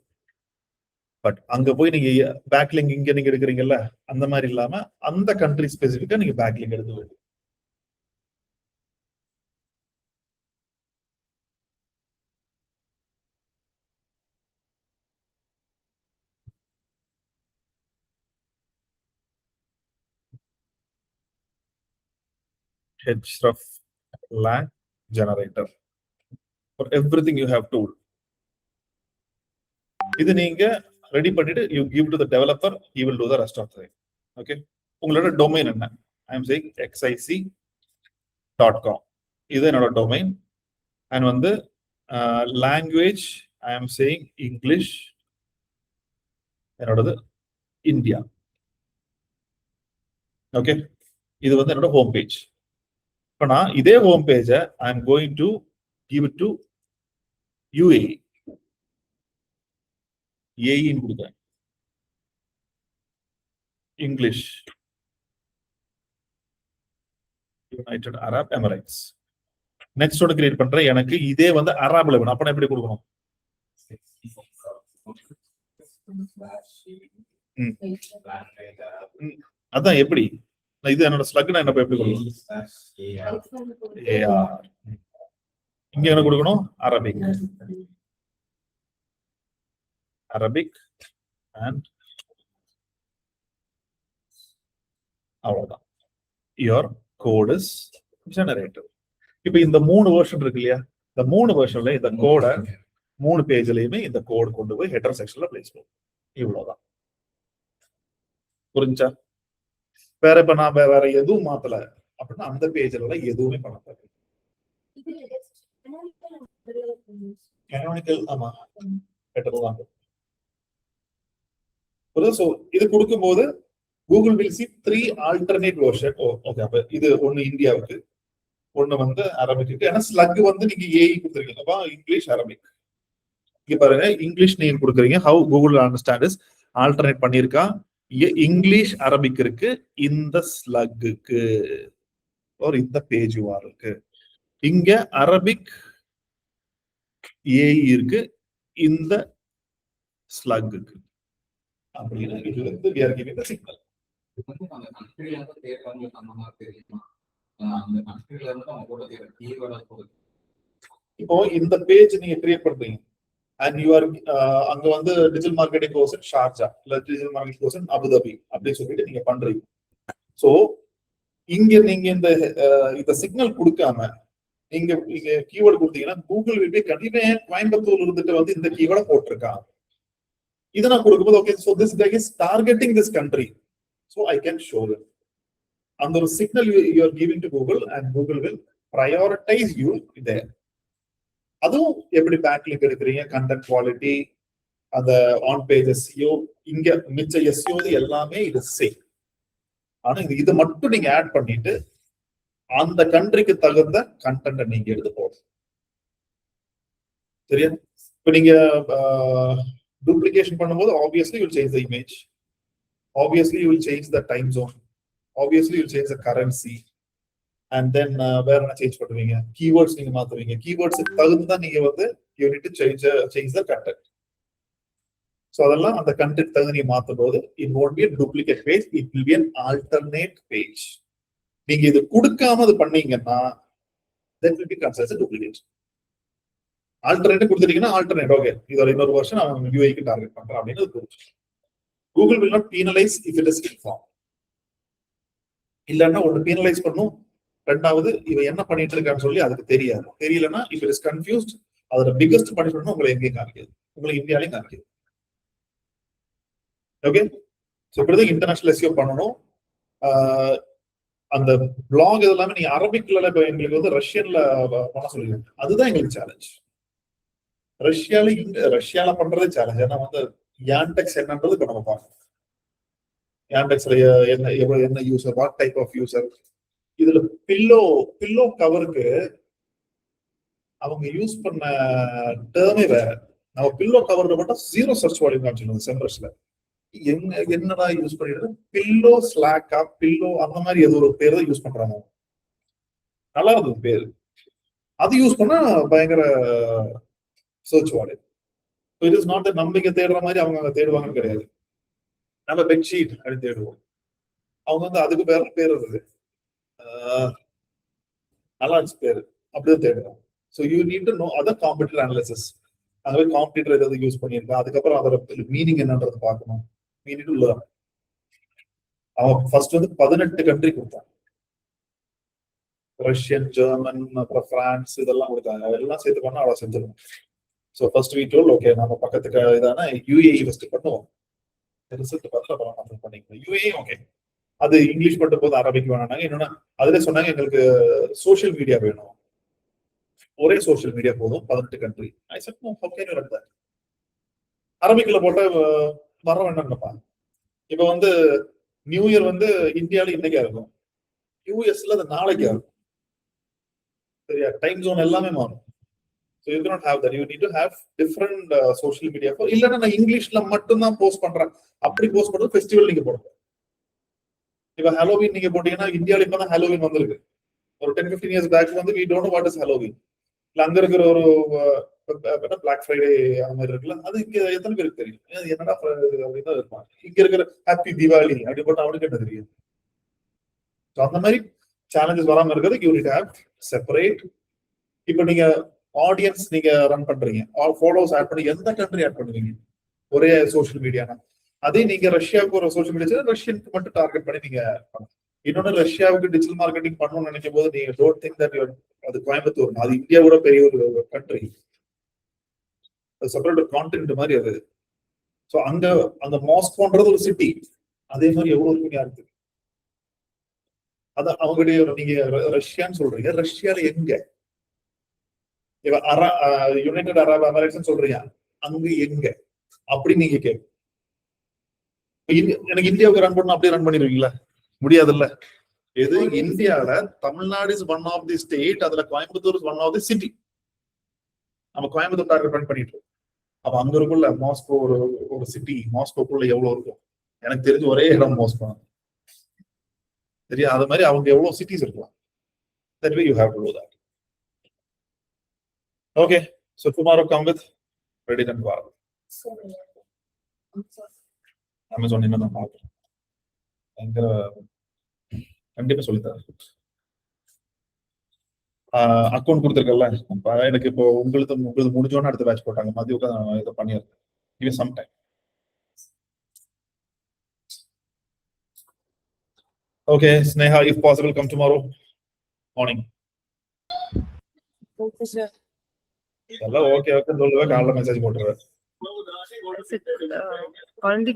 but அங்க போய் நீங்க பேக்லிங்க் இங்க நீங்க எடுக்கிறீங்கல்ல அந்த மாதிரி இல்லாம அந்த கண்ட்ரி ஸ்பெசிபிக்கா நீங்க பேக்லிங்க் எடுத்து வேண்டும். hreflang generator for everything you have tool. இது நீங்க ரெடி பண்ணிட்டு you give to the developer, he will do the rest of the thing. Okay, உங்களோட டொமைன் என்ன? I am saying xic.com, இது என்னோட டொமைன். அண்ட் வந்து language I am saying English, என்னோடது India. Okay, இது வந்து என்னோட ஹோம் பேஜ். இப்போ நான் இதே ஹோம் பேஜை I am going to give it to UAE. ஏஇன்னு கொடுக்குறேன், இங்கிலீஷ், யுனைடெட் அரப் எமிரேட்ஸ். நெக்ஸ்டோட கிரியேட் பண்றேன். எனக்கு இதே வந்து அரபில் வேணும், அப்ப எப்படி கொடுக்கணும்? அதான் எப்படி இது என்னோட ஸ்லக் நான் என்ன எப்படி கொடுக்கணும்? இங்க என்ன கொடுக்கணும்? அரபிக், அரபிக் அண்ட் அவ்வளவுதான். Your code is generated. இப்ப இந்த 3 வெர்ஷன் இருக்கு இல்லையா, இந்த 3 வெர்ஷன்ல இந்த கோடை 3 பேஜ்லயுமே இந்த கோட் கொண்டு போய் ஹெடர் செக்ஷன்ல பிளேஸ் பண்ணுவோம். இவ்வளவுதான். புரிஞ்சா? வேற இப்ப நான் வேற எதுவும் மாத்தல அப்படின்னா அந்த பேஜ்ல எதுவுமே பண்ண தேவை. கனோனிக்கல் ஆமா ஹெடர் தான். சோ இது கொடுக்கும்போது Google will see 3 alternate version. Okay, அப்ப இது ஒன்னு இந்தியாவுக்கு, ஒண்ணு வந்து அரபிக்கு. ஏன்னா ஸ்லக் வந்து நீங்க ஏஇ கொடுத்துருக்கீங்க, இங்கிலீஷ் அரபிக். இங்க பாருங்க, இங்கிலீஷ் நேம் கொடுக்குறீங்க. How Google understand is alternate பண்ணிருக்கா. இங்கிலீஷ் அரபிக் இருக்கு இந்த ஸ்லக்குக்கு ஒரு இந்த பேஜ் இருக்கு. இங்க அரபிக் ஏஇ இருக்கு இந்த ஸ்லக்குக்கு. அப்படின்னு இது வந்து we are giving the signal. இப்போ இந்த பேஜ் நீங்க கிரியேட் பண்றீங்க and you are அங்க வந்து டிஜிட்டல் மார்க்கெட்டிங் கோர்ஸ் ஷார்ஜா இல்ல டிஜிட்டல் மார்க்கெட்டிங் கோர்ஸ் அபுதாபி அப்படி சொல்லிட்டு நீங்க பண்றீங்க. சோ இங்க நீங்க இந்த சிக்னல் கொடுக்காம நீங்க கீவேர்டு கொடுத்தீங்கன்னா கூகுள் will be கண்டிப்பா கோயம்புத்தூர் இருந்துட்டு வந்து இந்த கீவேர்டை போட்டிருக்கான். இதை நான் கொடுக்கும்போது okay so this guy is targeting this country so I can show them அந்த ஒரு signal you are giving to Google and Google will prioritize you there. அதுவும் எப்படி பேக்லிங்க் எடுக்கிறீங்க, கண்டென்ட் குவாலிட்டி, அந்த ஆன் பேஜ் SEO, இங்க மிச்ச SEO எல்லாமே இது சேம். ஆனா இது மட்டும் நீங்க ஆட் பண்ணிட்டு அந்த கண்ட்ரிக்கு தகுந்த கண்டென்ட் நீங்க எடுத்து போகணும். சரியா? இப்ப நீங்க டூப்ளிகேஷன் பண்ணும்போது obviously you will change the image, obviously you will change the time zone, obviously you will change the currency, and then வேற என்ன சேஞ்ச் பண்ணுவீங்க, கீவேர்ட்ஸ் நீங்க மாத்துவீங்க. கீவேர்ட்ஸ்க்கு தகுந்த நீங்க வந்து you need to change the content. So அதெல்லாம் அந்த கண்டென்ட் தகுந்த நீங்க மாத்தும் போது it won't be a duplicate page, it will be an alternate page. நீங்க இது கொடுக்காம அது பண்ணீங்கன்னா that will be considered as a duplicate. Alternate கொடுத்துட்டீங்கன்னா ஆல்டர்னேட் ஓகே இதோட இன்னொரு வருஷன் அவன் யூஐக்கு டார்கெட் பண்றான் அப்படின்னு புரிஞ்சு. Google will not penalize if it is informed. இல்லன்னா ஒன்னு penalize பண்ணும், ரெண்டாவது இவன் என்ன பண்ணிட்டு இருக்கான்னு சொல்லி அதுக்கு தெரியாது. தெரியலன்னா if it is confused அதோட பிகெஸ்ட் பனிஷ்மெண்ட் உங்களை எங்கேயும் காமிக்காது, உங்களுக்கு இந்தியாலையும் காமிக்காது. ஓகே, ஸோ இப்படிதான் இன்டர்நேஷனல் SEO பண்ணணும். அந்த பிளாக் இதெல்லாமே நீங்க அரபிக்ல இப்போ எங்களுக்கு வந்து ரஷ்யன்ல பண்ண சொல்லிடுங்க, அதுதான் எங்களுக்கு சேலஞ்ச். ரஷ்யால பண்றதே சேலஞ்ச். ஏன்னா வந்து யான்டெக்ஸ் என்னன்றது இப்ப நம்ம பார்க்கணும். யான்டெக்ஸ்ல என்ன user, what type of user. இதுல பில்லோ கவருக்கு அவங்க யூஸ் பண்ண டேர்மே வேற. நம்ம பில்லோ கவர் மட்டும் 0 சர்ச் வால்யூம் காமிச்சிருந்தோம் சென்டர்ஸ்ல. என்னடா யூஸ் பண்ணிட்டு பில்லோ ஸ்லாக்கா பில்லோ அந்த மாதிரி ஏதோ ஒரு பேர் தான் யூஸ் பண்றாங்க. நல்லா இருந்தது பேரு, அது யூஸ் பண்ணா பயங்கர search volume. It is not நம்பிக்கை தேடுற மாதிரி அவங்க அங்க தேடுவாங்கன்னு கிடையாது. நம்ம பெட்ஷீட் அப்படின்னு தேடுவோம், அவங்க வந்து அதுக்கு வேற பேர் இருந்தது, நல்லா இருந்துச்சு பேரு, அப்படிதான் தேடுவோம். So you need to no other competitor analysis. அந்த மாதிரி காம்படிட்டர் ஏதாவது யூஸ் பண்ணியிருக்கா, அதுக்கப்புறம் அதோட மீனிங் என்னன்றது பார்க்கணும். We need to learn. அவன் ஃபர்ஸ்ட் வந்து 18 கண்ட்ரி கொடுத்தான், ரஷ்யன், ஜெர்மன், அப்புறம் பிரான்ஸ் இதெல்லாம் கொடுத்தாங்க. எல்லாம் சேர்த்து பண்ணா அவ்வளவு செஞ்சிருவோம். ஸோ ஃபர்ஸ்ட் வீ டோல் ஓகே நம்ம பக்கத்துக்கு இதான UAE ஃபர்ஸ்ட் பண்ணுவோம், ரிசல்ட் பார்த்து அப்புறம் நம்ம பண்ணிக்கலாம். UAE ஓகே, அது இங்கிலீஷ் மட்டும் போது, அரபிக் வேணாங்க. இன்னொன்னு அதுல சொன்னாங்க எங்களுக்கு சோசியல் மீடியா வேணும், ஒரே சோசியல் மீடியா போதும் 18 country. I said no, how can you run that? அரபிக்ல போட்ட வர வேண்டாம்ப்பா. இப்ப வந்து நியூ இயர் வந்து இந்தியால இன்னைக்கா இருக்கும், யூஎஸ்ல அது நாளைக்கா இருக்கும். சரியா? டைம் ஜோன் எல்லாமே மாறும். So you cannot have that. You need to have different social media. இல்லன்னா நான் இங்கிலீஷ்ல மட்டும் தான் போஸ்ட் பண்றேன், அப்படி போஸ்ட் பண்றது ஃபெஸ்டிவல் நீங்க போடுங்க. இப்ப ஹாலோவீன் நீங்க போட்டீங்கன்னா இந்தியால இப்பதான் ஹாலோவீன் வந்திருக்கு. ஒரு 10-15 இயர்ஸ் பேக் வந்து we don't know what is Halloween. இல்ல அங்க இருக்கிற ஒரு பிளாக் ஃப்ரைடே அந்த மாதிரி இருக்குல்ல, அது இங்க எத்தனை பேருக்கு தெரியும்? என்னடா அப்படின்னு தான் இருப்பாங்க. இங்க இருக்கிற ஹாப்பி தீபாவளி அப்படி போட்டு அவனுக்கு என்ன தெரியும்? அந்த மாதிரி சேலஞ்சஸ் வராம இருக்கிறது you need to have separate. இப்ப நீங்க ஆடியன்ஸ் நீங்க ரன் பண்றீங்க, ஃபாலோவர்ஸ் ஆட் பண்ணி எந்த கண்ட்ரி ஆட் பண்ணுவீங்க? ஒரே சோசியல் மீடியானா. அதே நீங்க ரஷ்யாவுக்கு ஒரு சோசியல் மீடியா ரஷ்யனுக்கு மட்டும் டார்கெட் பண்ணி நீங்க பண்ணணும். இன்னொன்னு ரஷ்யாவுக்கு டிஜிட்டல் மார்க்கெட்டிங் பண்ணணும்னு நினைக்கும் போது நீங்க டோன்ட் திங்க் தட் அது கோயம்புத்தூர், அது இந்தியாவோட பெரிய ஒரு கண்ட்ரி, செப்பரேட் கான்டினென்ட் மாதிரி அது. ஸோ அங்க அந்த மாஸ்கோன்றது ஒரு சிட்டி, அதே மாதிரி எவ்வளவு இருக்குன்னு யாருக்கு? அதான் அவங்களுடைய நீங்க ரஷ்யான்னு சொல்றீங்க, ரஷ்யால எங்க? யுனைடெட் அரப் அமெரிக்கன் சொல்றீங்க, அங்க எங்க அப்படி நீங்க கேட்கும். எனக்கு இந்தியாவுக்கு ரன் பண்ணணும் அப்படியே ரன் பண்ணிடுவீங்களா? முடியாதுல்ல. எது இந்தியால Tamil Nadu is one of the state, அதுல Coimbatore is one of the city. நம்ம கோயம்புத்தூர் டார்கெட் ரன் பண்ணிட்டு இருக்கோம். அப்ப அங்க இருக்குள்ள மாஸ்கோ ஒரு சிட்டி, மாஸ்கோக்குள்ள எவ்வளவு இருக்கும்? எனக்கு தெரிஞ்ச ஒரே இடம் மாஸ்கோ. சரியா? அது மாதிரி அவங்க எவ்வளவு சிட்டிஸ் இருக்கலாம். That way you have to do that. Okay, so tomorrow come with Reddit and Quora. Amazon என்ன நான் பார்க்கிறேன், கண்டிப்பா சொல்லித்தரேன். அக்கௌண்ட் கொடுத்துருக்கல, எனக்கு இப்போ உங்களுக்கு முடிஞ்சோன்னு அடுத்த பேட்ச் போட்டாங்க, மதியம் உட்காந்து இதை பண்ணியிருக்கேன். Give some time. Okay, Sneha, if possible, come tomorrow morning. Okay, sir. எல்லாம் ஓகே ஓகே சொல்லுவேன், காலைல மெசேஜ் போட்டுருவேன். குழந்தைக்கு